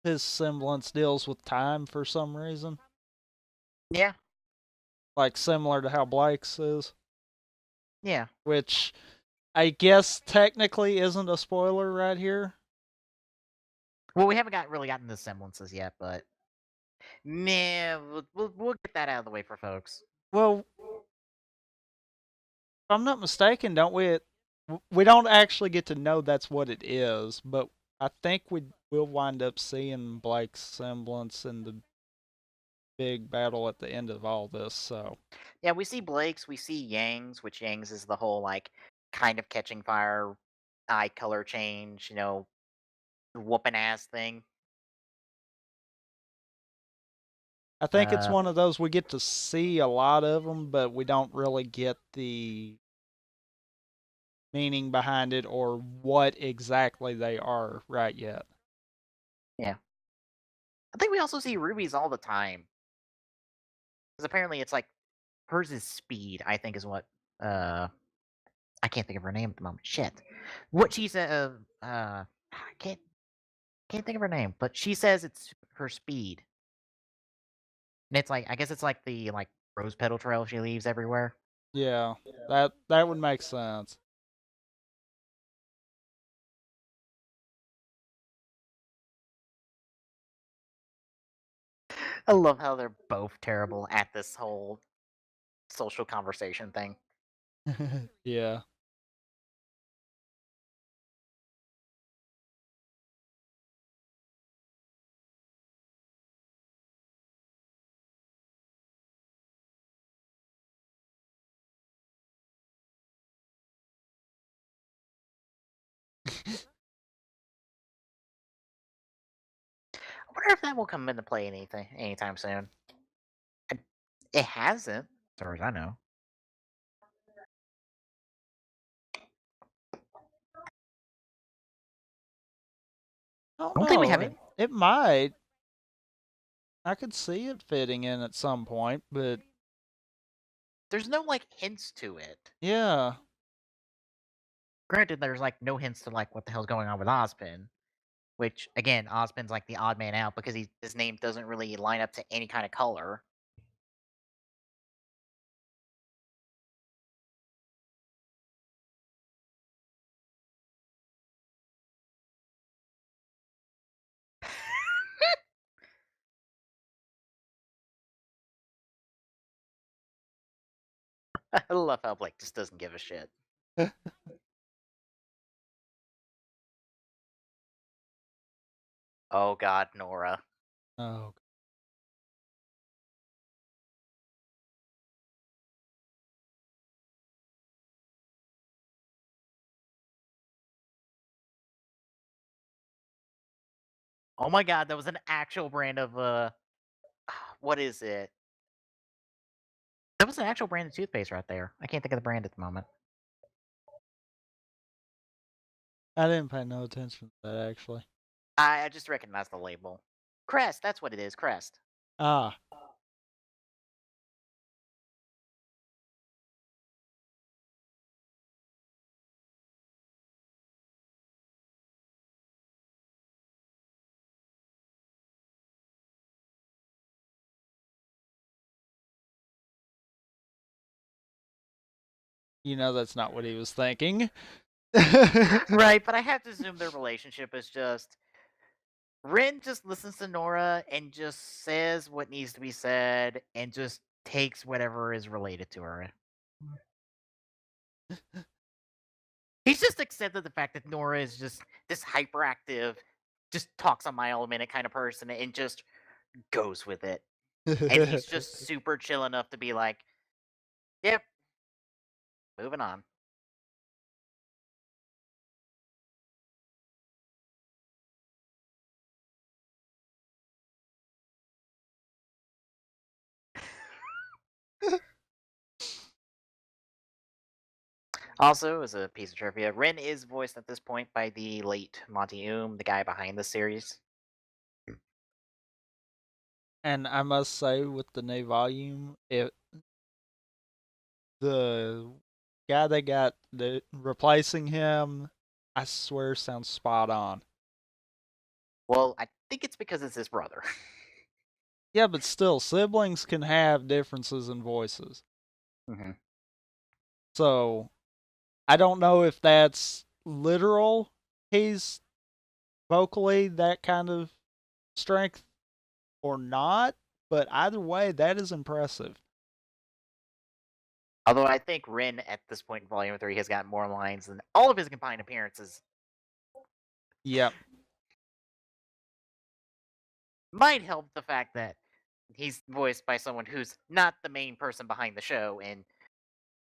his semblance deals with time for some reason. Yeah. Like similar to how Blake's is. Yeah. Which I guess technically isn't a spoiler right here. Well, we haven't really gotten the semblances yet, but nah, we'll get that out of the way for folks. Well, if I'm not mistaken, don't we don't actually get to know that's what it is, but I think we'll wind up seeing Blake's semblance in the big battle at the end of all this, so Yeah, we see Blake's, we see Yang's, which Yang's is the whole like kind of catching fire, eye color change, whooping ass thing. I think it's one of those we get to see a lot of them, but we don't really get the meaning behind it or what exactly they are right yet. Yeah. I think we also see rubies all the time. Because apparently it's like hers is speed. I think is what. I can't think of her name at the moment. Shit. What she said. I can't think of her name, but she says it's her speed. And it's like I guess it's like the rose petal trail she leaves everywhere. Yeah, that would make sense. I love how they're both terrible at this whole social conversation thing. Yeah. I wonder if that will come into play anytime soon. It hasn't, as far as I know. I don't I don't think we know. have It, it. it might. I could see it fitting in at some point, but There's no like hints to it. yeah. Granted, there's like no hints to like what the hell's going on with Ozpin, which again, Ozpin's like the odd man out because his name doesn't really line up to any kind of color. I love how Blake just doesn't give a shit. Oh God, Nora. Oh. Oh my God, that was an actual brand of what is it? That was an actual brand of toothpaste right there. I can't think of the brand at the moment. I didn't pay no attention to that actually. I just recognize the label. Crest, that's what it is. Crest. Ah. You know that's not what he was thinking. Right, but I have to assume their relationship is just Rin just listens to Nora and just says what needs to be said and just takes whatever is related to her. He's just accepted the fact that Nora is just this hyperactive, just talks on mile a minute kind of person and just goes with it. And he's just super chill enough to be like, yep, moving on. Also, as a piece of trivia, Rin is voiced at this point by the late Monty the guy behind the series. And I must say, with the new volume, the guy they got replacing him, I swear, sounds spot on. Well, I think it's because it's his brother. Yeah, but still, siblings can have differences in voices. Mm-hmm. So I don't know if that's literal. He's vocally that kind of strength or not, but either way, that is impressive. Although I think Rin at this point in Volume 3 has got more lines than all of his combined appearances. Yep. Might help the fact that he's voiced by someone who's not the main person behind the show and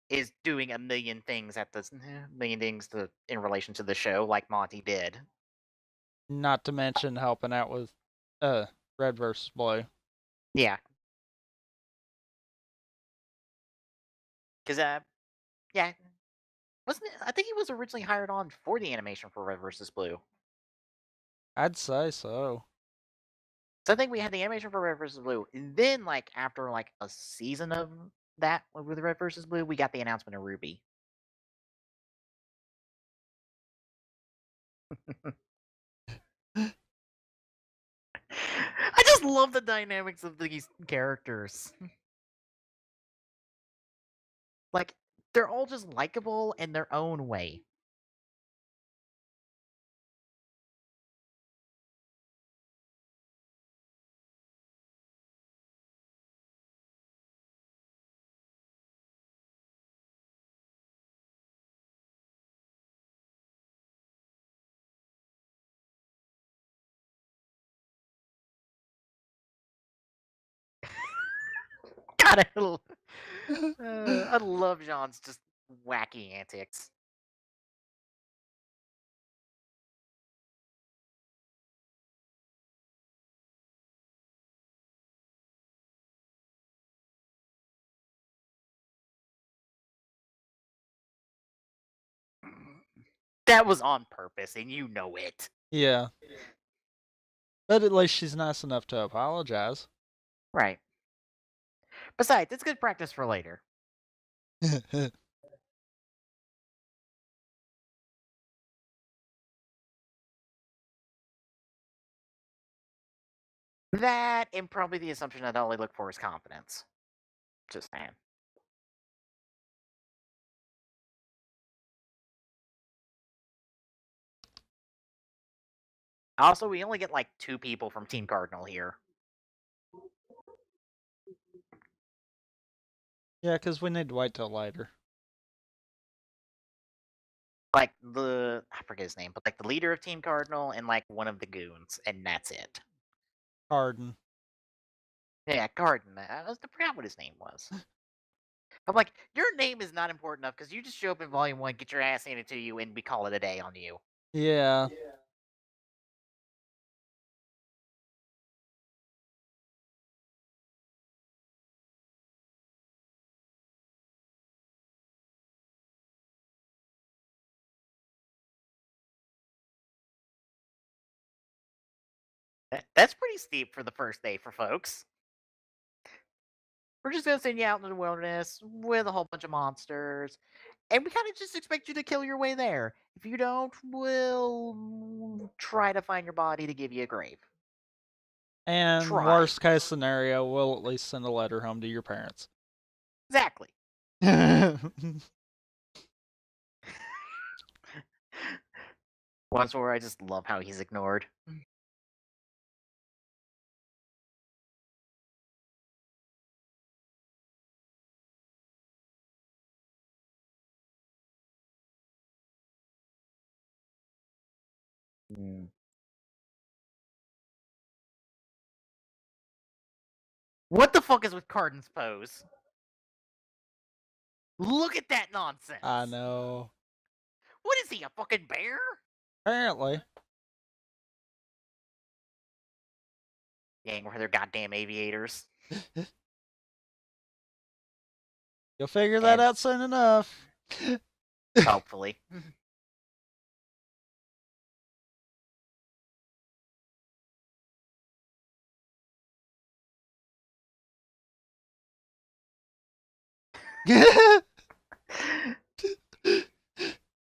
is doing a million things in relation to the show, like Monty did. Not to mention helping out with Red versus Blue. Yeah, because yeah, wasn't it? I think he was originally hired on for the animation for Red versus Blue. I'd say so. So I think we had the animation for Red versus Blue, and then like after like a season of that with Red versus Blue, we got the announcement of RWBY. I just love the dynamics of these characters. Like they're all just likable in their own way. God, I love Jean's just wacky antics. That was on purpose, and you know it. Yeah. But at least she's nice enough to apologize. Right. Besides, it's good practice for later. That, and probably the assumption that all they look for is confidence. Just saying. Also, we only get like 2 people from Team Cardinal here. Yeah, because we need to wait till later. Like I forget his name, but like the leader of Team Cardinal and like one of the goons, and that's it. Pardon. Yeah, Garden. I forgot what his name was. I'm like, your name is not important enough because you just show up in Volume 1, get your ass handed to you, and we call it a day on you. Yeah. That's pretty steep for the first day for folks. We're just gonna send you out into the wilderness with a whole bunch of monsters, and we kind of just expect you to kill your way there. If you don't, we'll try to find your body to give you a grave. And Try. worst case scenario, we'll at least send a letter home to your parents. Exactly. Once where I just love how he's ignored. What the fuck is with Cardin's pose? Look at that nonsense. I know. What is he, a fucking bear? Apparently. Gang with their goddamn aviators. You'll figure that out soon enough. Hopefully.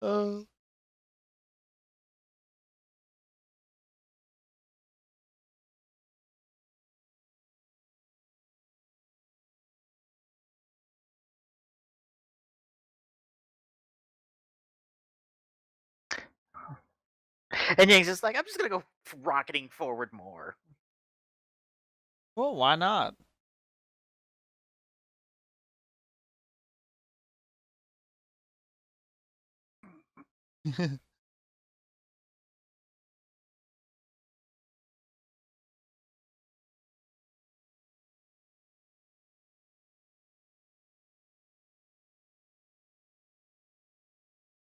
Oh. And Yang's just like, I'm just gonna go rocketing forward more. Well, why not?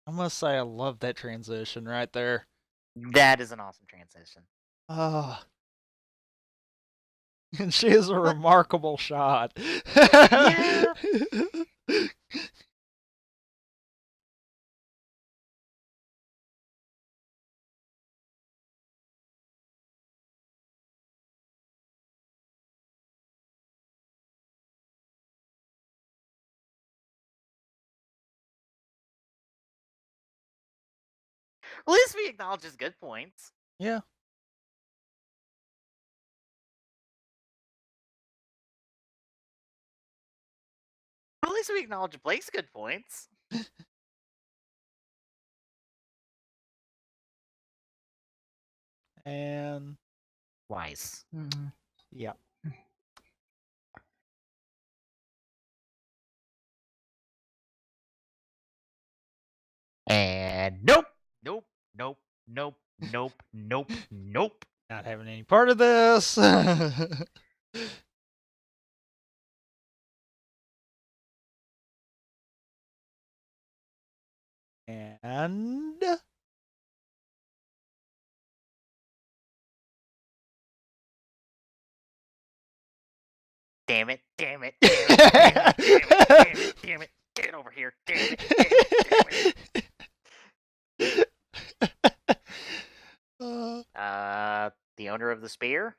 I must say, I love that transition right there. That is an awesome transition. Oh. And she is a remarkable shot. Yeah. At least we acknowledge his good points. Yeah. At least we acknowledge Blake's good points. And Wise. yeah. And nope, nope, nope, nope, nope, nope, nope. Not having any part of this. And Damn it, damn it, damn it, damn it, damn it, damn it, damn it. Get over here, damn it, damn it, damn it. The owner of the spear?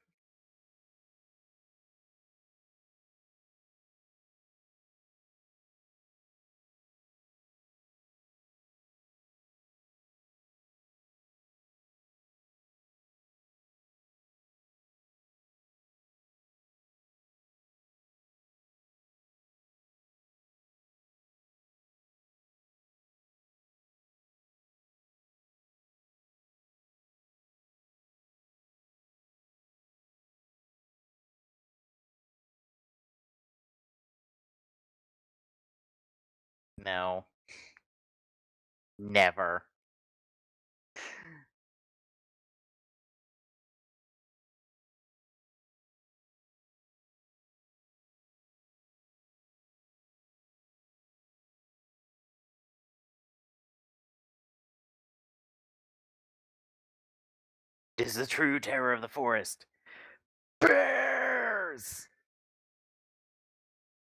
No. Never. Is the true terror of the forest. Bears!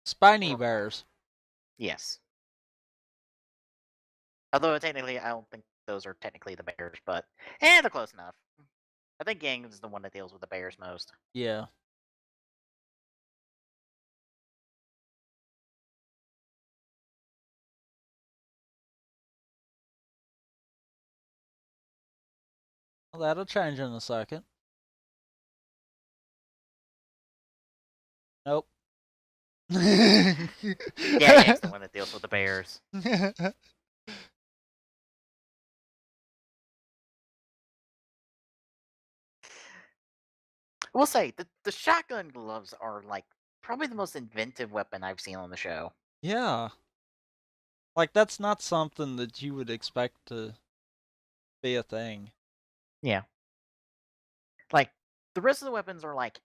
spiny bears. Yes. Although technically, I don't think those are technically the bears, but they're close enough. I think Gang is the one that deals with the bears most. Yeah. Well, that'll change in a second. Nope. Yeah, Gang's the one that deals with the bears. I will say, the shotgun gloves are, like, probably the most inventive weapon I've seen on the show. Yeah. Like, that's not something that you would expect to be a thing. Yeah. Like, the rest of the weapons are, like,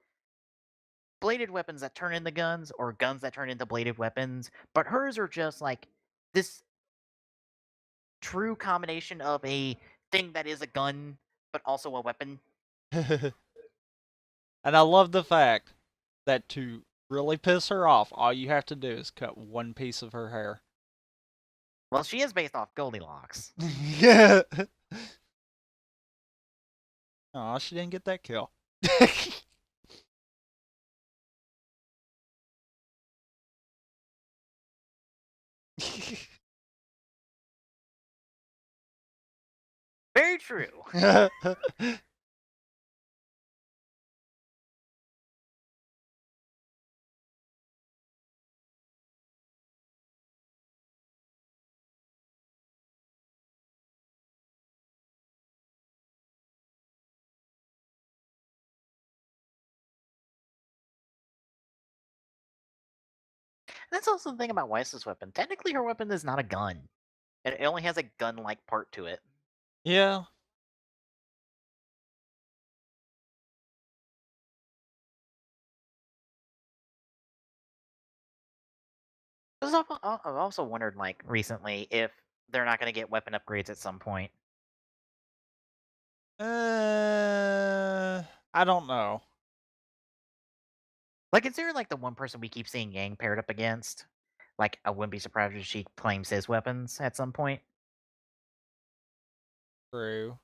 bladed weapons that turn into guns, or guns that turn into bladed weapons, but hers are just, like, this true combination of a thing that is a gun, but also a weapon. And I love the fact that to really piss her off, all you have to do is cut one piece of her hair. Well, she is based off Goldilocks. Yeah. Aw, she didn't get that kill. Very true. That's also the thing about Weiss's weapon. Technically, her weapon is not a gun. It only has a gun-like part to it. Yeah. I've also wondered, like, recently, if they're not going to get weapon upgrades at some point. I don't know. Like, is there, like, the one person we keep seeing Yang paired up against? Like, I wouldn't be surprised if she claims his weapons at some point. True.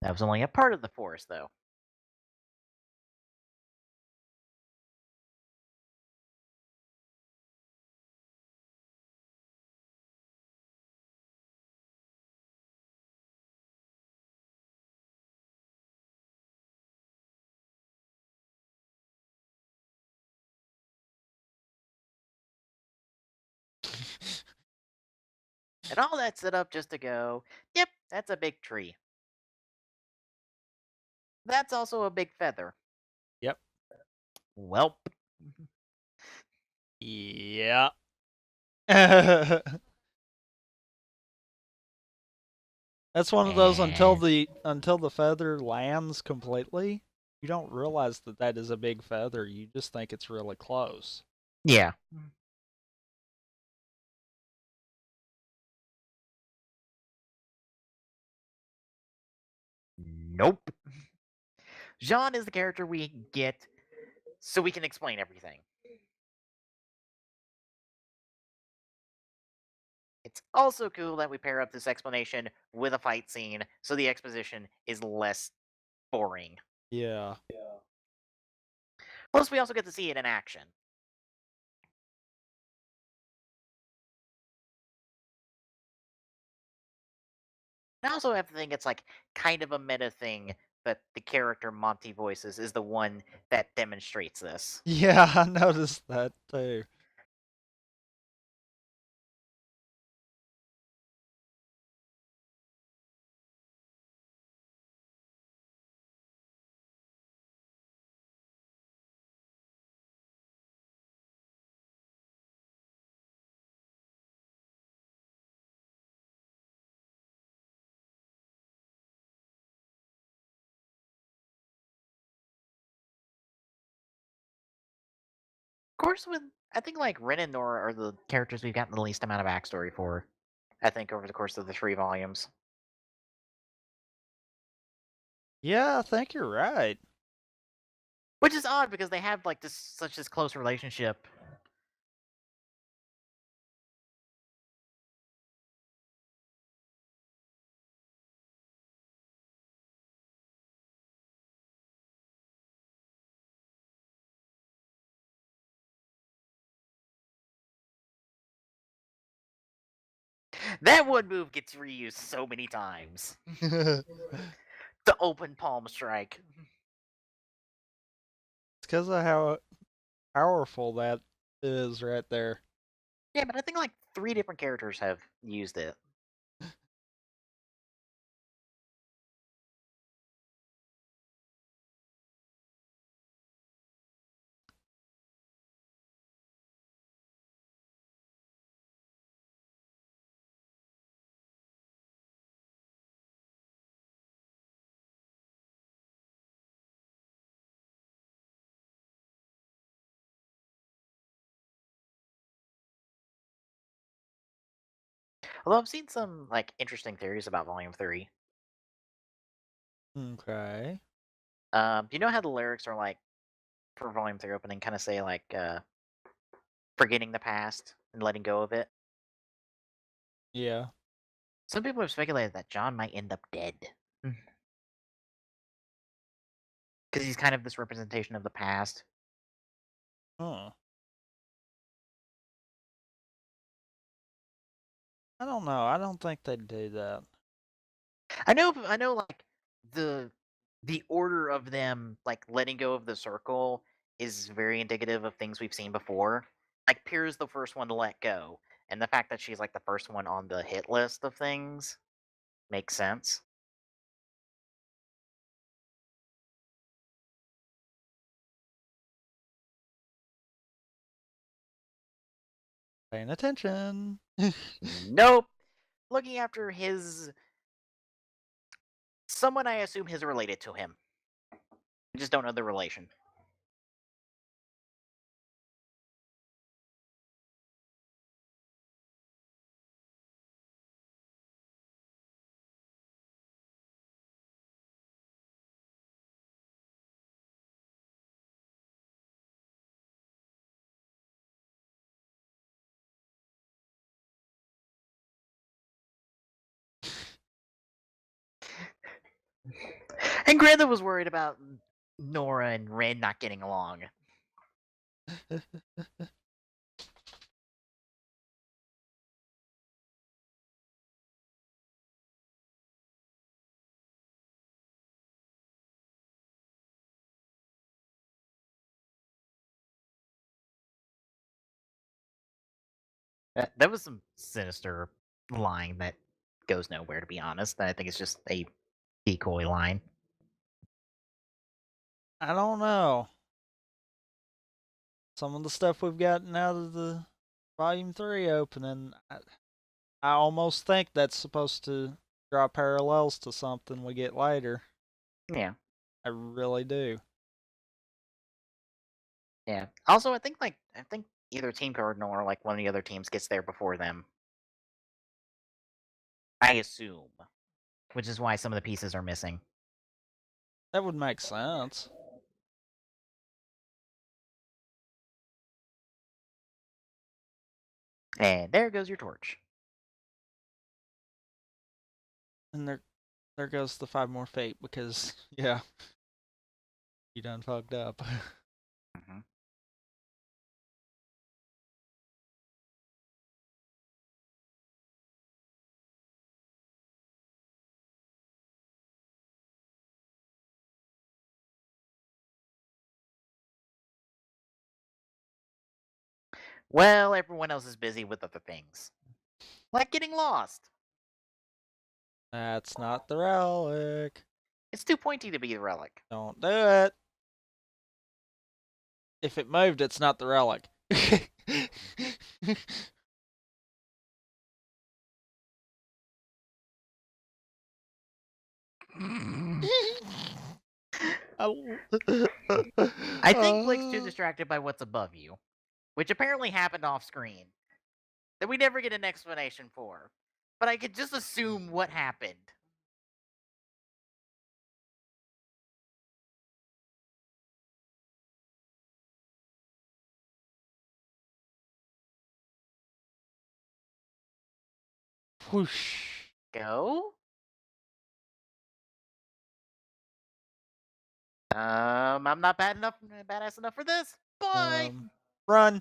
That was only a part of the force, though. And all that set up just to go, yep, that's a big tree. That's also a big feather. Yep. Welp. Yeah. That's one of those And until the feather lands completely, you don't realize that that is a big feather. You just think it's really close. yeah. Nope. Jean is the character we get so we can explain everything. It's also cool that we pair up this explanation with a fight scene so the exposition is less boring. Yeah. Plus, we also get to see it in action. I also have to think it's like kind of a meta thing that the character Monty voices is the one that demonstrates this. Yeah, I noticed that too. Of course, with I think like Ren and Nora are the characters we've gotten the least amount of backstory for. I think over the course of the 3 volumes, Yeah, I think you're right. which is odd because they have like this close relationship. That one move gets reused so many times. It's The open palm strike. because of how powerful that is right there. Yeah, but I think like 3 different characters have used it. Although I've seen some like interesting theories about Volume 3. Okay. Do you know how the lyrics are like for Volume 3 opening kind of say like forgetting the past and letting go of it? Yeah. Some people have speculated that John might end up dead. Because he's kind of this representation of the past. Huh. I don't know. I don't think they'd do that. I know like the the order of them like letting go of the circle is very indicative of things we've seen before. Like Pierre's the first one to let go, and the fact that she's like the first one on the hit list of things makes sense. Paying attention. Nope. Looking after his someone I assume is related to him. I just don't know the relation. And Granda was worried about Nora and Ren not getting along. That was some sinister line that goes nowhere, to be honest. I think it's just a decoy line. I don't know. Some of the stuff we've gotten out of the Volume 3 opening, I almost think that's supposed to draw parallels to something we get later. Yeah. I really do. Yeah. Also, I think either Team Cardinal or like one of the other teams gets there before them. I assume, which is why some of the pieces are missing. That would make sense. And there goes your torch. And there goes the 5 more fate because yeah, you done fucked up. Mm-hmm. Well, everyone else is busy with other things, like getting lost. That's not the relic. It's too pointy to be the relic. Don't do it. If it moved, it's not the relic. I think Blake's too distracted by what's above you, which apparently happened off screen, that we never get an explanation for. But I could just assume what happened. Whoosh. Go? I'm not badass enough for this. Bye. Run.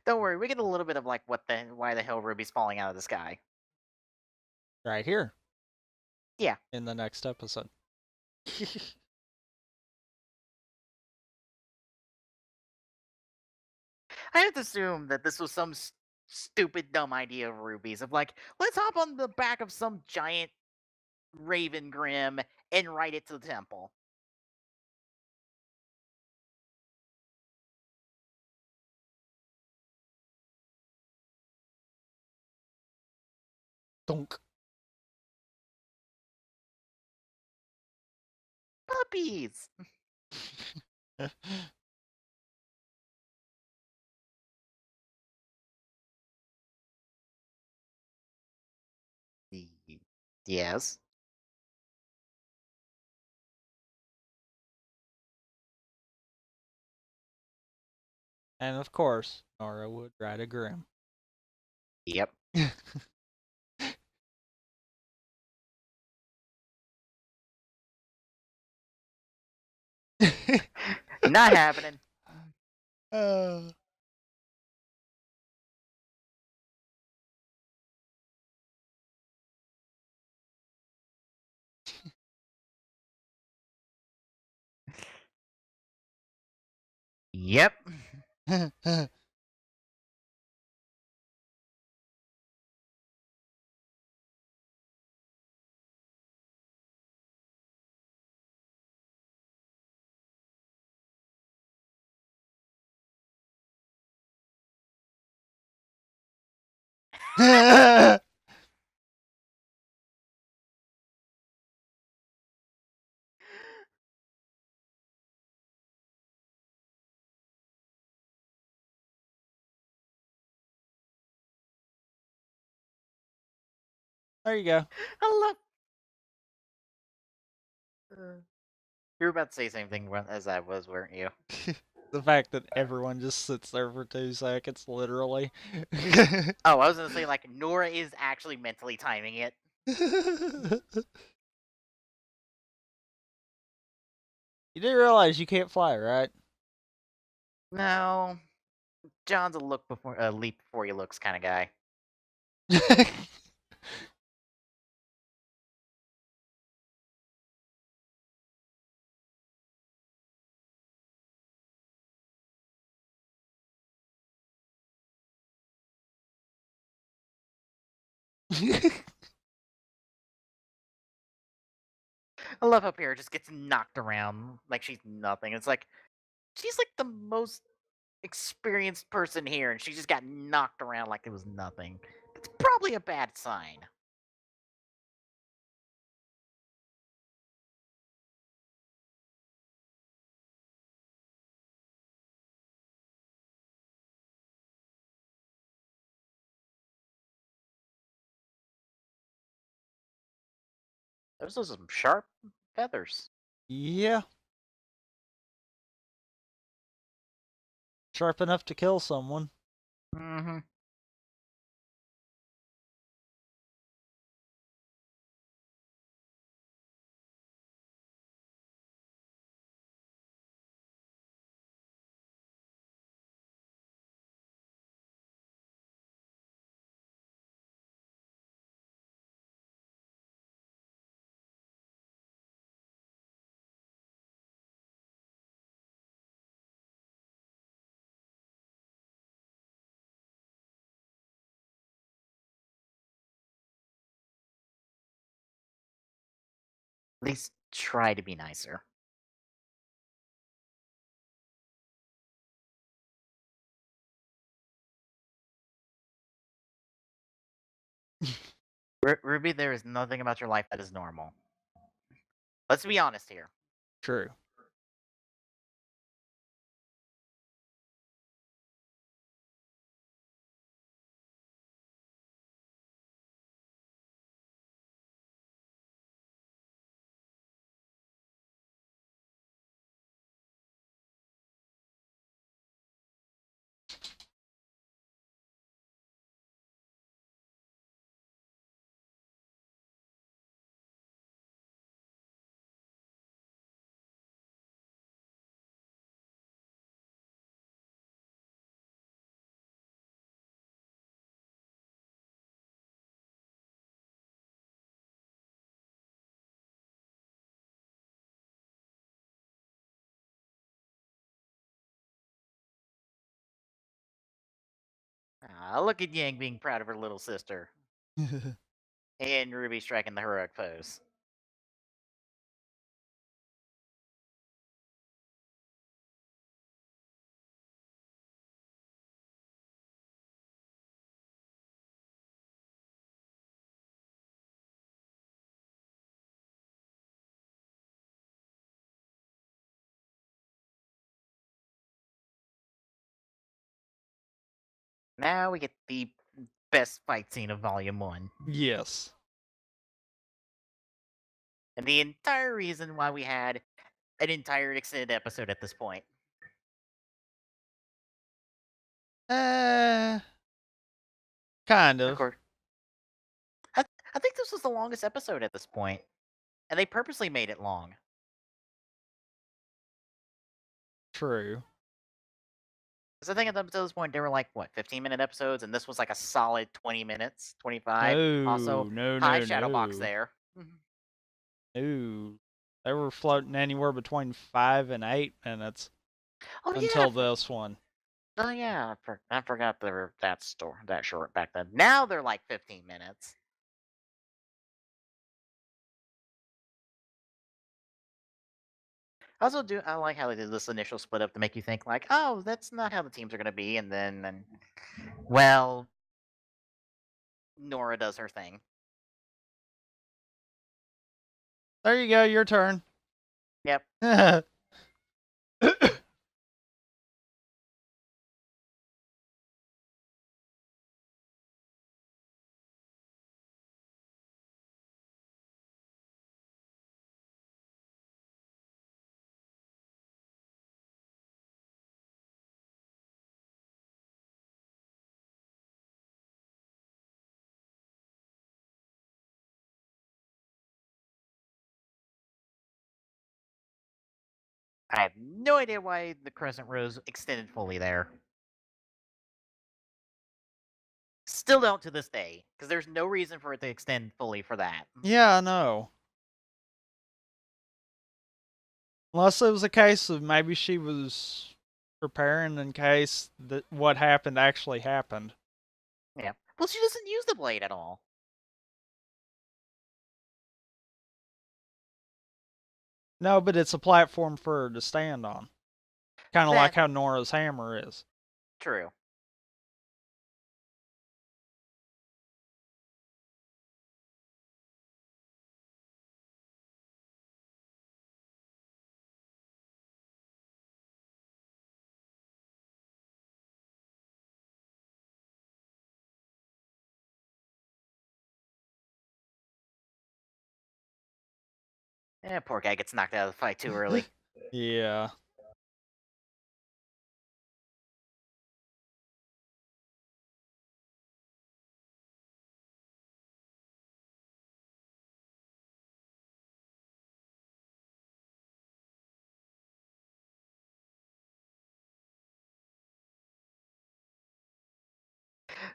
Don't worry, we get a little bit of like why the hell Ruby's falling out of the sky. Right here. Yeah. In the next episode. I have to assume that this was some stupid, dumb idea of Ruby's of like, let's hop on the back of some giant Raven Grim and ride it to the temple. Donk. Puppies. Yes. And of course, Nora would ride a Grim. Yep. Not happening. Yep. There you go. I love. You were about to say the same thing as I was, weren't you? The fact that everyone just sits there for 2 seconds, literally. Oh, I was gonna say like Nora is actually mentally timing it. You do realize you can't fly, right? No, John's a leap before he looks kind of guy. I love how Pierre just gets knocked around like she's nothing. It's like she's like the most experienced person here, and she just got knocked around like it was nothing. It's probably a bad sign. Those are some sharp feathers. Yeah. Sharp enough to kill someone. Mm-hmm. At least try to be nicer. Ruby, there is nothing about your life that is normal. Let's be honest here. True. Look at Yang being proud of her little sister. And Ruby striking the heroic pose. Now we get the best fight scene of Volume 1. Yes. And the entire reason why we had an entire extended episode at this point. Kind Of of. course. I think this was the longest episode at this point, and they purposely made it long. True. Because I think up to this point they were like what 15-minute episodes, and this was like a solid 20 minutes, 25. No, Also, no, high no, shadow box no. there. No. They were floating anywhere between 5 and 8 minutes Oh until yeah. this one. Oh yeah, I forgot they were that short back then. Now they're like 15 minutes. I like how they did this initial split up to make you think like, oh, that's not how the teams are gonna be, and then well, Nora does her thing. There you go, your turn. Yep. I have no idea why the crescent rose extended fully there. Still don't to this day, because there's no reason for it to extend fully for that. Yeah, I know. Unless it was a case of maybe she was preparing in case that what happened actually happened. Yeah. Well, she doesn't use the blade at all. No, but it's a platform for her to stand on. Kind of like That how Nora's hammer is. true. Poor guy gets knocked out of the fight too early. Yeah.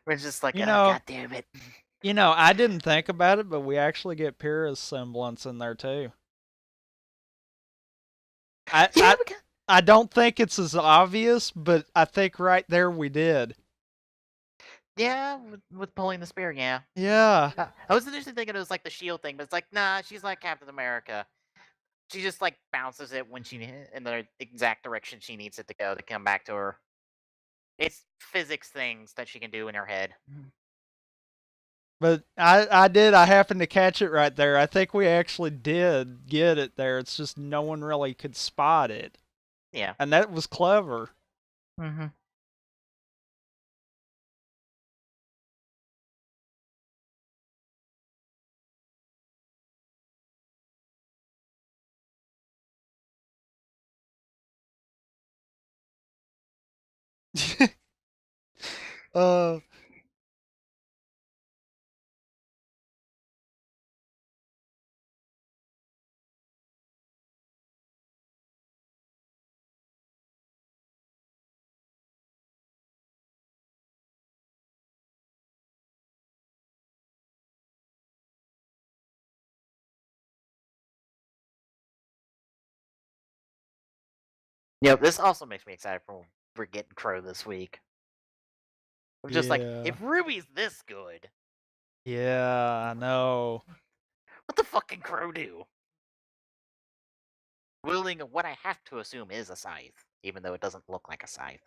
We're just like, You know, God damn it. I didn't think about it, but we actually get Pyrrha's semblance in there too. I, Yeah, I I don't think it's as obvious, but I think right there we did. yeah, with pulling the spear, yeah. Yeah. I was initially thinking it was like the shield thing, but it's like, nah, she's like Captain America. She just like bounces it when she in the exact direction she needs it to go to come back to her. It's physics things that she can do in her head. But I happened to catch it right there. I think we actually did get it there. It's just no one really could spot it. Yeah. And that was clever. Mm-hmm. uh Yep. This also makes me excited for getting Crow this week. I'm just like, yeah. if Ruby's this good, Yeah, I know. what the fuck can Crow do? Wielding what I have to assume is a scythe, even though it doesn't look like a scythe.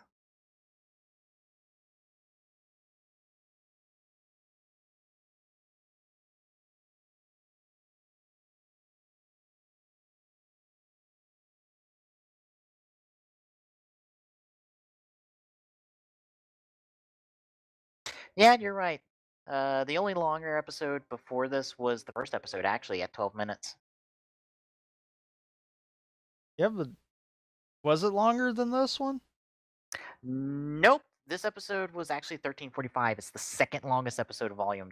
Yeah, you're right. The only longer episode before this was the first episode, actually, at 12 minutes. Yeah, but was it longer than this one? Nope. This episode was actually 13:45. It's the second longest episode of Volume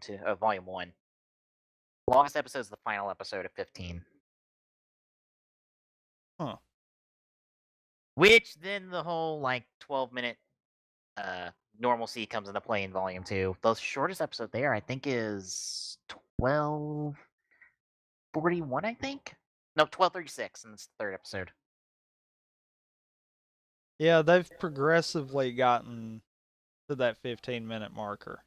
1. Longest episode is the final episode of 15. Huh. Which then the whole like 12-minute normalcy comes into play in Volume 2. The shortest episode there, I think, is 12:41, I think? No, 12:36, and it's the third episode. Yeah, they've progressively gotten to that 15-minute marker.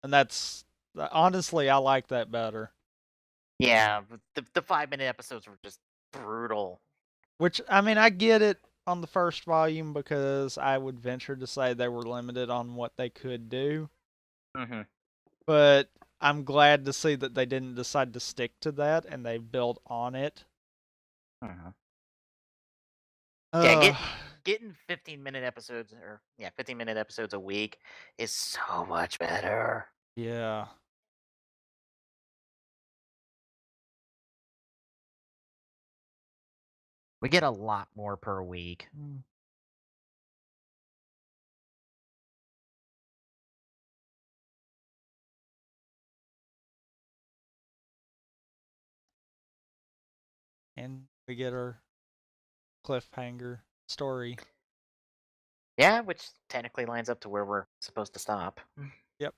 And that's honestly I like that better. Yeah, the 5-minute episodes were just brutal. Which I mean, I get it on the first volume because I would venture to say they were limited on what they could do. Mm-hmm. But I'm glad to see that they didn't decide to stick to that and they built on it. Mm-hmm. Uh, Yeah, getting 15-minute episodes, or yeah, 15-minute episodes a week is so much better. yeah. We get a lot more per week. And we get our cliffhanger story. Yeah, which technically lines up to where we're supposed to stop. Yep.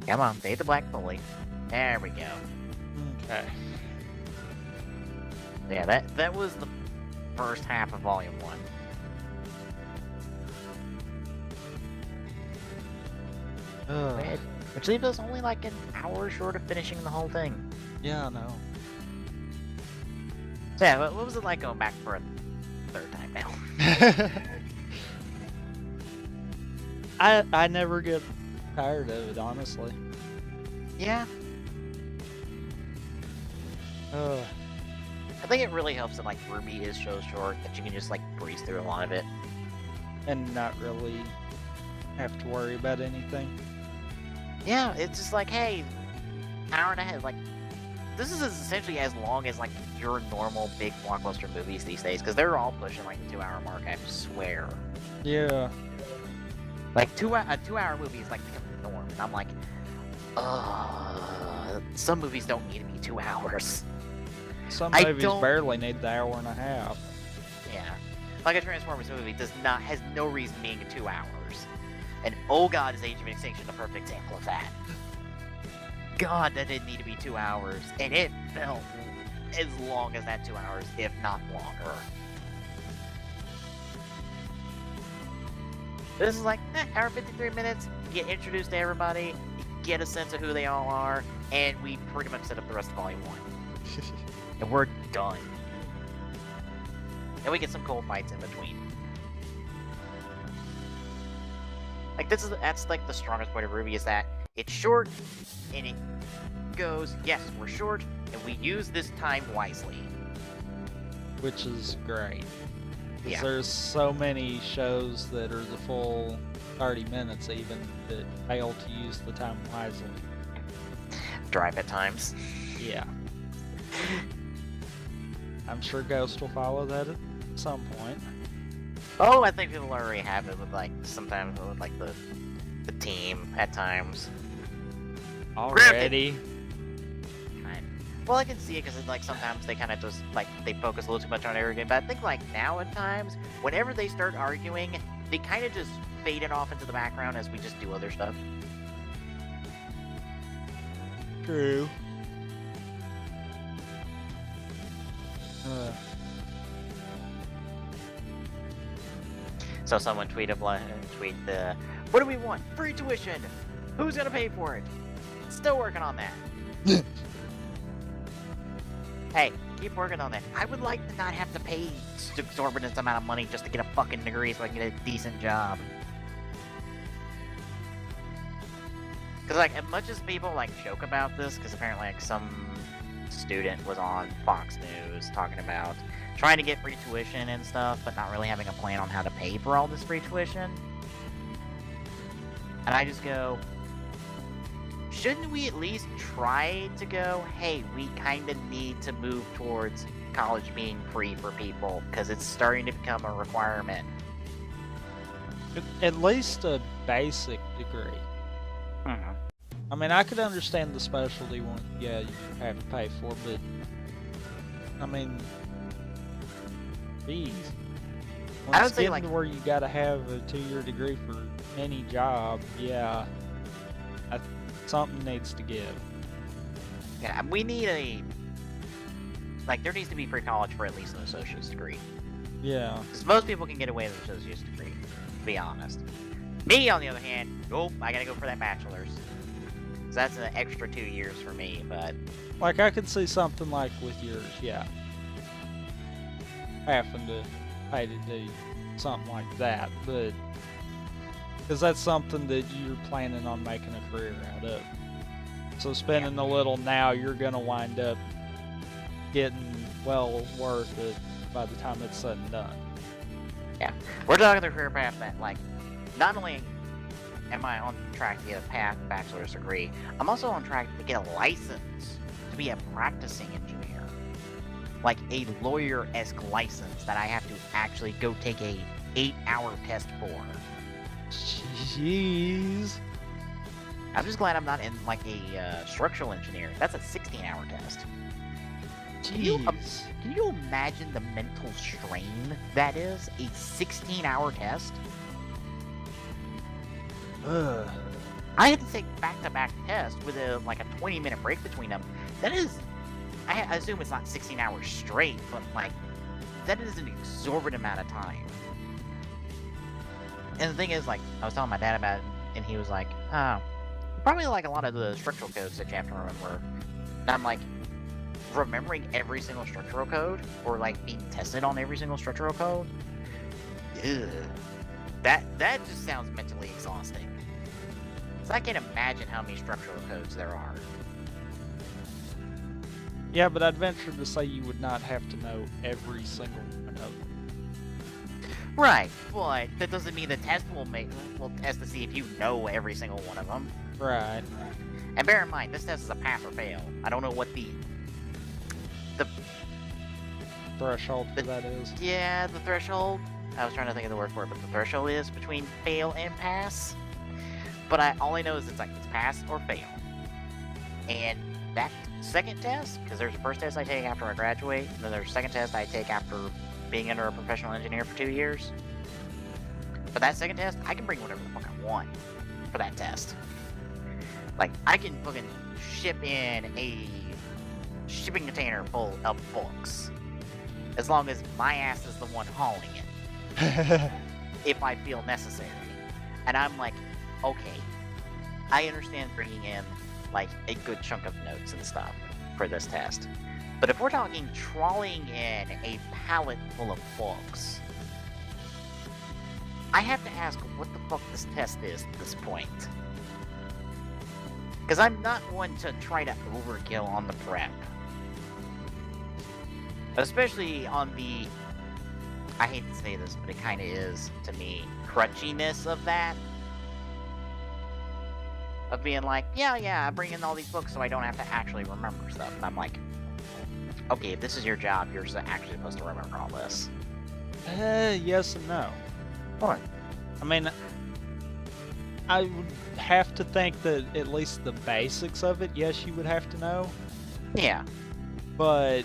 Come on, fade the black fully. There we go. Okay. Yeah, that was the first half of Volume 1. Which leaves us only like an hour short of finishing the whole thing. Yeah, I know. So yeah, what was it like going back for a third time now? I never get tired of it, honestly. Yeah. I think it really helps that like RWBY is so short that you can just like breeze through a lot of it. And not really have to worry about anything. Yeah, it's just like, hey, hour and a half. Like, this is essentially as long as like your normal big blockbuster movies these days, because they're all pushing like the 2-hour mark. I swear. Yeah. Like a 2-hour movie is like becoming the norm, and I'm like, some movies don't need to be 2 hours. Some movies barely need the hour and a half. Yeah, like a Transformers movie has no reason being 2 hours. And oh god, is Age of Extinction a perfect example of that. God, that didn't need to be 2 hours, and it felt as long as that 2 hours, if not longer. This is like, hour 53 minutes, you get introduced to everybody, you get a sense of who they all are, and we pretty much set up the rest of Volume 1. And we're done. And we get some cool fights in between. Like, that's like the strongest point of RWBY, is that it's short, and it goes, yes, we're short, and we use this time wisely. Which is great. Because Yeah. there's so many shows that are the full 30 minutes even that fail to use the time wisely. Drive at times. Yeah. I'm sure Ghost will follow that at some point. Oh, I think people already have it with like sometimes with like the team at times. Already. Well, I can see it because like sometimes they kind of just like they focus a little too much on arguing. But I think like now at times, whenever they start arguing, they kind of just fade it off into the background as we just do other stuff. True. So someone tweet the, what do we want? Free tuition. Who's gonna pay for it? Still working on that. Hey, keep working on that. I would like to not have to pay exorbitant amount of money just to get a fucking degree so I can get a decent job. Because like, as much as people like joke about this, because apparently like some student was on Fox News talking about trying to get free tuition and stuff, but not really having a plan on how to pay for all this free tuition. And I just go, shouldn't we at least try to go, hey, we kind of need to move towards college being free for people, because it's starting to become a requirement. At least a basic degree. Mm-hmm. I mean, I could understand the specialty one, yeah, you have to pay for, but I mean, geez. When I would it's say, getting like, to where you gotta have a 2-year degree for any job, yeah, something needs to give. Yeah, we need like, there needs to be free college for at least an associate's degree. Yeah. Because most people can get away with an associate's degree, to be honest. Me, on the other hand, nope, I gotta go for that bachelor's. So that's an extra 2 years for me, but... Like, I could see something like with yours, yeah. Having to pay to do something like that, but... Because that's something that you're planning on making a career out of. So spending a little now, you're gonna wind up getting well worth it by the time it's said and done. Yeah, we're talking the career path that, like, not only am I on track to get a bachelor's degree, I'm also on track to get a license to be a practicing engineer. Like a lawyer-esque license that I have to actually go take a 8-hour test for. Jeez. I'm just glad I'm not in, like, a structural engineer. That's a 16-hour test. Can you imagine the mental strain that is? A 16-hour test? Ugh. I had to take back-to-back tests with a 20-minute break between them. That is, I assume it's not 16 hours straight, but that is an exorbitant amount of time. And the thing is, I was telling my dad about it, and he was like, oh, probably a lot of the structural codes that you have to remember. And I'm like, remembering every single structural code, or being tested on every single structural code? Ugh. That just sounds mentally exhausting. So I can't imagine how many structural codes there are. Yeah, but I'd venture to say you would not have to know every single one of them. Right, but that doesn't mean the test will test to see if you know every single one of them. Right. And bear in mind, this test is a pass or fail. I don't know what the threshold for that is. Yeah, the threshold. I was trying to think of the word for it, but the threshold is between fail and pass. But all I know is it's pass or fail. And that second test, because there's a first test I take after I graduate, and then there's a second test I take after being under a professional engineer for 2 years. For that second test, I can bring whatever the fuck I want for that test. I can fucking ship in a shipping container full of books. As long as my ass is the one hauling it. If I feel necessary. And I'm like, okay, I understand bringing in a good chunk of notes and stuff for this test. But if we're talking trawling in a pallet full of books, I have to ask what the fuck this test is at this point. Because I'm not one to try to overkill on the prep. Especially on the, I hate to say this, but it kind of is, to me, crutchiness of that. Of being yeah, I bring in all these books so I don't have to actually remember stuff. And I'm like, okay, if this is your job, you're actually supposed to remember all this. Yes and no. What? I mean, I would have to think that at least the basics of it, yes, you would have to know. Yeah. But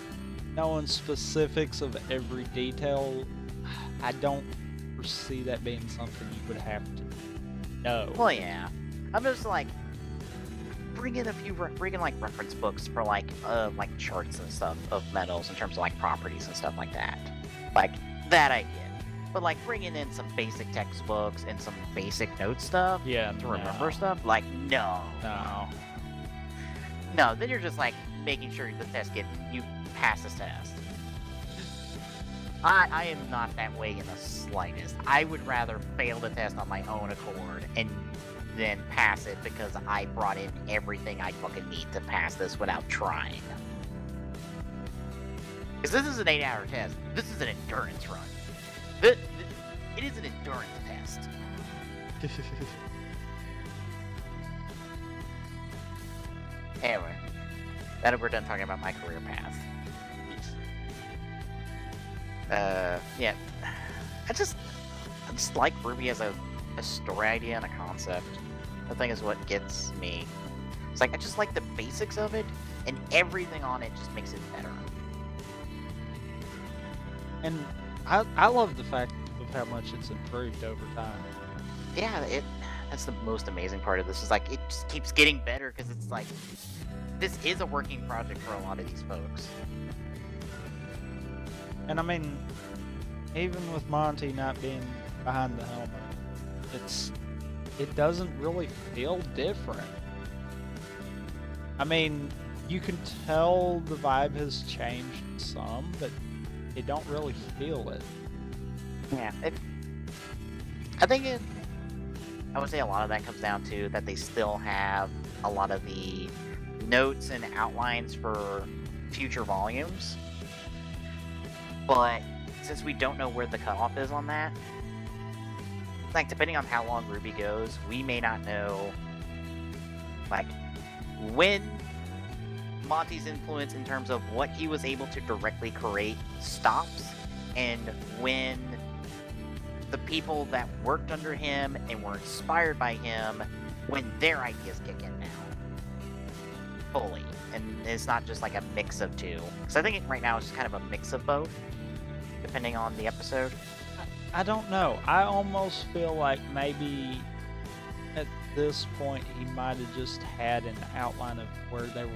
knowing specifics of every detail, I don't foresee that being something you would have to know. Well, yeah. I'm just bring in reference books for charts and stuff of metals in terms of properties and stuff like that. That I get. But bringing in some basic textbooks and some basic note stuff to remember stuff, no. No, then you're just making sure the test you pass this test. I am not that way in the slightest. I would rather fail the test on my own accord and then pass it because I brought in everything I fucking need to pass this without trying. Because this is an 8-hour test. This is an endurance run. It is an endurance test. Anyway, now that we're done talking about my career path. Yeah. I just like RWBY as a story idea and a concept. The thing is what gets me. It's I just like the basics of it, and everything on it just makes it better. And I love the fact of how much it's improved over time. Yeah, that's the most amazing part of this. Is it just keeps getting better because it's this is a working project for a lot of these folks. And I mean, even with Monty not being behind the helmet, it doesn't really feel different. I mean, you can tell the vibe has changed some, but you don't really feel it. Yeah, I would say a lot of that comes down to that they still have a lot of the notes and outlines for future volumes. But since we don't know where the cutoff is on that, depending on how long RWBY goes, we may not know, when Monty's influence in terms of what he was able to directly create stops, and when the people that worked under him and were inspired by him, when their ideas kick in now. Fully. And it's not just a mix of two. Because I think right now it's just kind of a mix of both, depending on the episode. I don't know. I almost feel like maybe this point, he might have just had an outline of where they were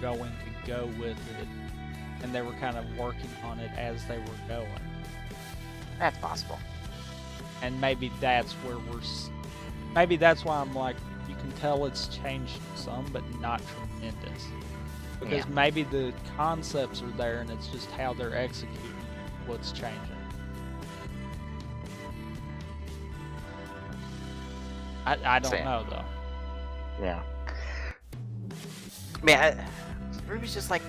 going to go with it, and they were kind of working on it as they were going. That's possible. And maybe that's where maybe that's why I'm like, you can tell it's changed some, but not tremendous. Because maybe the concepts are there, and it's just how they're executing what's changing. I don't know, though. Yeah. Man, RWBY's just like,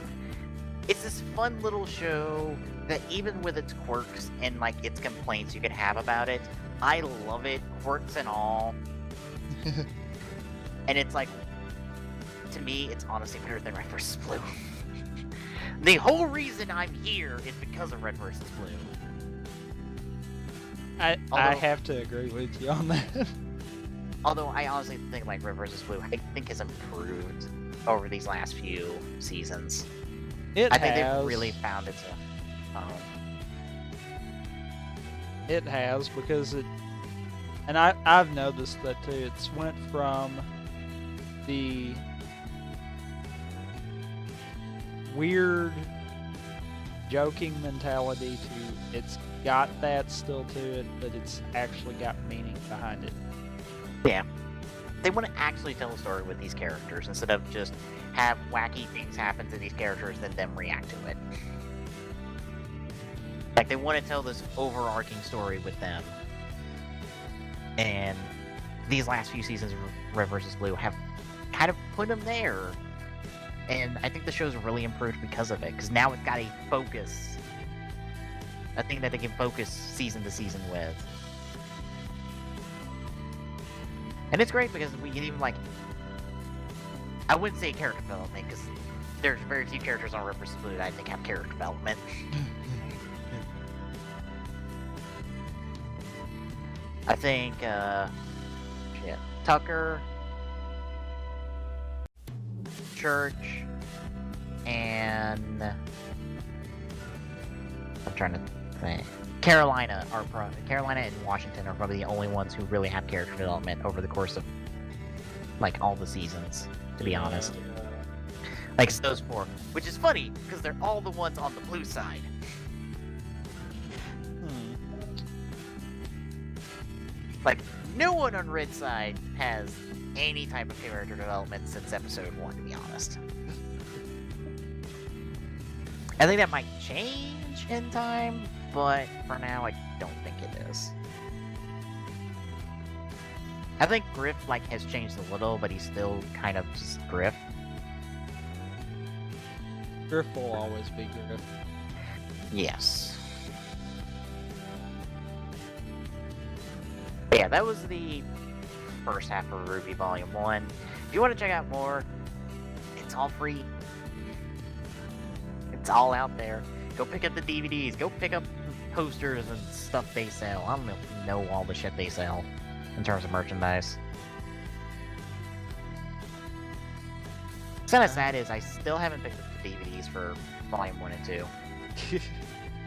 it's this fun little show that even with its quirks and like its complaints you could have about it, I love it, quirks and all. And it's like, to me, it's honestly better than Red vs. Blue. The whole reason I'm here is because of Red vs. Blue. I have to agree with you on that. Although I honestly think like Red vs. Blue, I think has improved over these last few seasons. I think they've really found its own. It has, because it, and I've noticed that too. It's went from the weird joking mentality to it's got that still to it, but it's actually got meaning behind it. Yeah. They want to actually tell a story with these characters instead of just have wacky things happen to these characters and then react to it. Like, they want to tell this overarching story with them. And these last few seasons of Red vs. Blue have kind of put them there. And I think the show's really improved because of it, because now it's got a focus. A thing that they can focus season to season with. And it's great because we can even, like, I wouldn't say character development, because there's very few characters on Red vs. Blue that I think have character development. I think, Tucker, Church, and I'm trying to think. Carolina and Washington are probably the only ones who really have character development over the course of like all the seasons, to be honest. Like, it's those four, which is funny because they're all the ones on the blue side. Like, no one on red side has any type of character development since episode 1, to be honest. I think that might change in time, but for now, I don't think it is. I think Griff, like, has changed a little, but he's still kind of just Griff. Griff will always be Griff. Yes. But yeah, that was the first half of RWBY Volume 1. If you want to check out more, it's all free. It's all out there. Go pick up the DVDs. Go pick up posters and stuff they sell. I don't know all the shit they sell in terms of merchandise. What's kind of sad is I still haven't picked up the DVDs for Volume 1 and 2.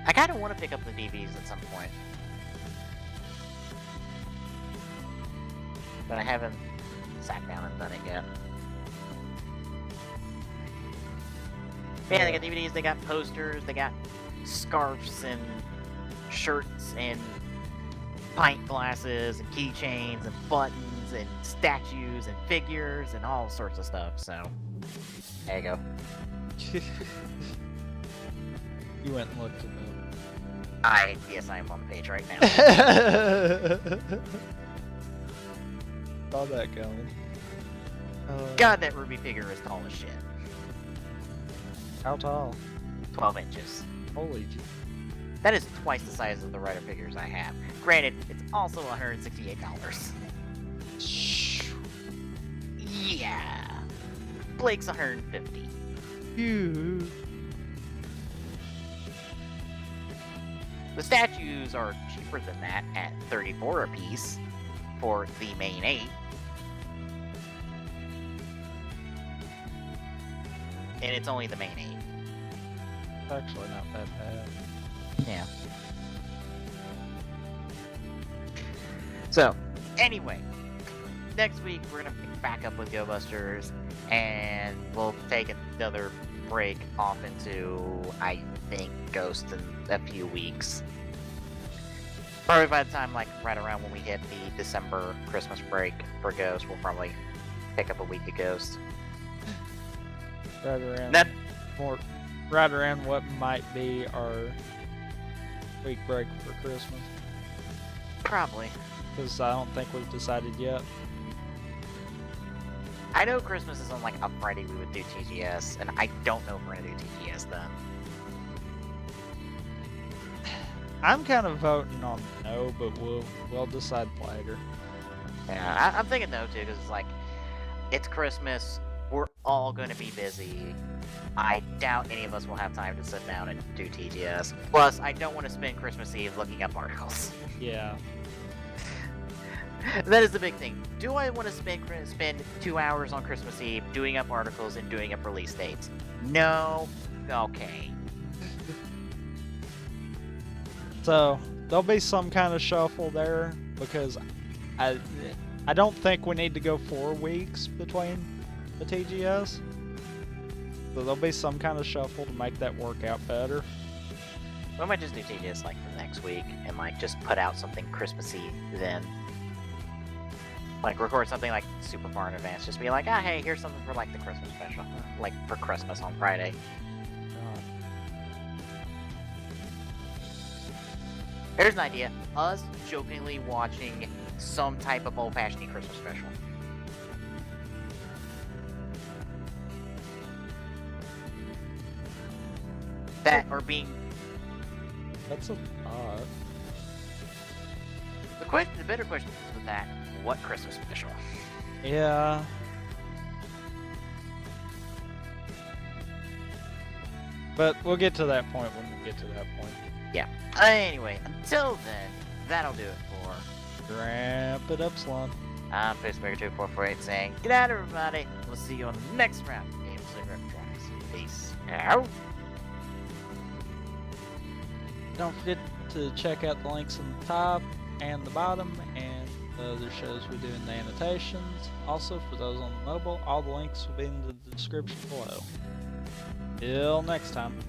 I kind of want to pick up the DVDs at some point. But I haven't sat down and done it yet. Yeah, they got DVDs, they got posters, they got scarves and shirts and pint glasses and keychains and buttons and statues and figures and all sorts of stuff, so there you go. You went and looked at them. Yes, I am on the page right now. Saw that going. God, that RWBY figure is tall as shit. How tall? 12 inches. Holy G. That is twice the size of the Rider figures I have. Granted, it's also $168. Yeah. Blake's $150. Ew. The statues are cheaper than that at $34 a piece for the main 8. And it's only the main 8. It's actually not that bad. Yeah. So, anyway, next week we're gonna pick back up with Go Busters, and we'll take another break off into, I think, Ghost in a few weeks. Probably by the time, like, right around when we hit the December Christmas break for Ghost, we'll probably pick up a week of Ghost. Right around That right around what might be our week break for Christmas. Probably. Because I don't think we've decided yet. I know Christmas is on like a Friday we would do TGS, and I don't know if we're gonna do TGS then. I'm kind of voting on no, but we'll decide later. Yeah, I'm thinking no too, because it's like, it's Christmas, we're all gonna be busy. I doubt any of us will have time to sit down and do TGS. Plus, I don't want to spend Christmas Eve looking up articles. Yeah. That is the big thing. Do I want to spend 2 hours on Christmas Eve doing up articles and doing up release dates? No. Okay. So there'll be some kind of shuffle there because I don't think we need to go 4 weeks between the TGS. So there'll be some kind of shuffle to make that work out better. We might just do TGS like the next week and like just put out something Christmassy then. Like record something like super far in advance. Just be like, ah, hey, here's something for like the Christmas special, like for Christmas on Friday. Here's an idea: us jokingly watching some type of old-fashioned Christmas special. That or being. That's a thought. The better question is with that: what Christmas special? Yeah. But we'll get to that point when we get to that point. Yeah. Anyway, until then, that'll do it for Ramp it up, Slum. I'm Facemaker2448 saying, good night, everybody. We'll see you on the next round of Games of Electronics. Peace out. Don't forget to check out the links in the top and the bottom and the other shows we do in the annotations. Also, for those on the mobile, all the links will be in the description below. Till next time.